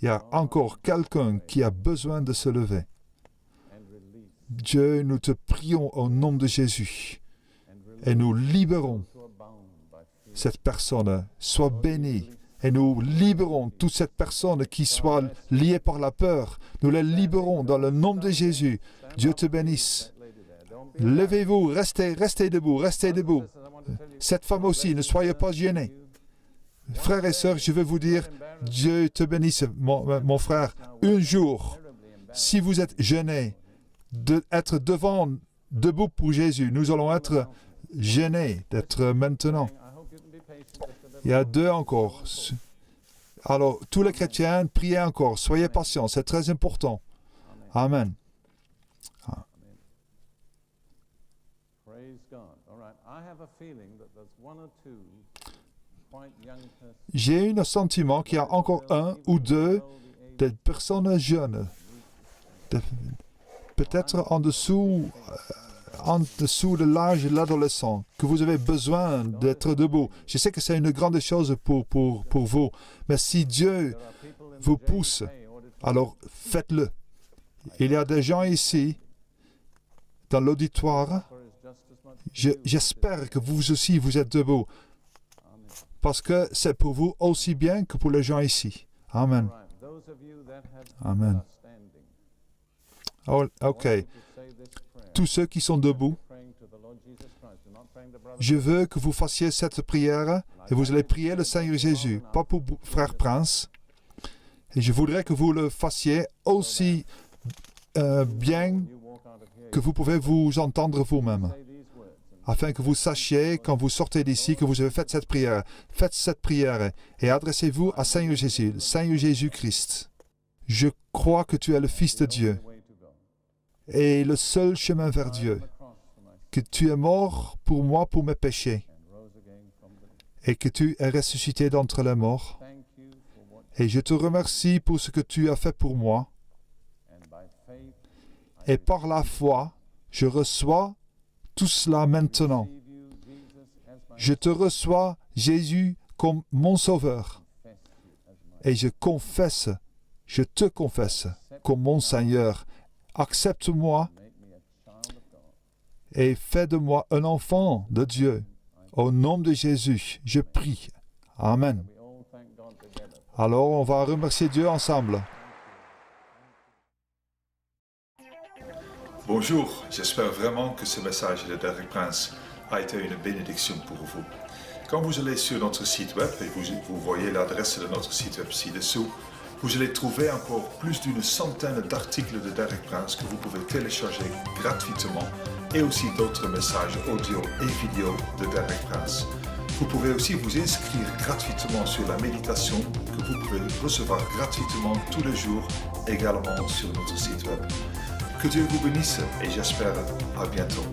Il y a encore quelqu'un qui a besoin de se lever. Dieu, nous te prions au nom de Jésus et nous libérons cette personne. Sois bénie et nous libérons toute cette personne qui soit liée par la peur. Nous la libérons dans le nom de Jésus. Dieu te bénisse. Levez-vous, restez debout, restez debout. Cette femme aussi, ne soyez pas gênés. Frères et sœurs, je vais vous dire, Dieu te bénisse, mon frère. Un jour, si vous êtes gênés, d'être debout pour Jésus. Nous allons être gênés d'être maintenant. Il y a 2 encore. Alors, tous les chrétiens, priez encore. Soyez patients, c'est très important. Amen. J'ai un sentiment qu'il y a encore 1 ou 2 des personnes jeunes. Peut-être en dessous de l'âge de l'adolescent, que vous avez besoin d'être debout. Je sais que c'est une grande chose pour vous, mais si Dieu vous pousse, alors faites-le. Il y a des gens ici, dans l'auditoire, j'espère que vous aussi, vous êtes debout, parce que c'est pour vous aussi bien que pour les gens ici. Amen. Amen. Oh, OK. Tous ceux qui sont debout, je veux que vous fassiez cette prière et vous allez prier le Seigneur Jésus, pas pour frère Prince. Et je voudrais que vous le fassiez aussi bien que vous pouvez vous entendre vous-même, afin que vous sachiez, quand vous sortez d'ici, que vous avez fait cette prière. Faites cette prière et adressez-vous à Seigneur Jésus, Seigneur Jésus-Christ. Je crois que tu es le Fils de Dieu et le seul chemin vers Dieu, que tu es mort pour moi, pour mes péchés, et que tu es ressuscité d'entre les morts. Et je te remercie pour ce que tu as fait pour moi. Et par la foi, je reçois tout cela maintenant. Je te reçois, Jésus, comme mon Sauveur. Et je te confesse comme mon Seigneur. Accepte-moi et fais de moi un enfant de Dieu. Au nom de Jésus, je prie. Amen. Alors, on va remercier Dieu ensemble. Bonjour, j'espère vraiment que ce message de Derek Prince a été une bénédiction pour vous. Quand vous allez sur notre site web et vous voyez l'adresse de notre site web ci-dessous, vous allez trouver encore plus d'une centaine d'articles de Derek Prince que vous pouvez télécharger gratuitement et aussi d'autres messages audio et vidéo de Derek Prince. Vous pouvez aussi vous inscrire gratuitement sur la méditation que vous pouvez recevoir gratuitement tous les jours également sur notre site web. Que Dieu vous bénisse et j'espère à bientôt.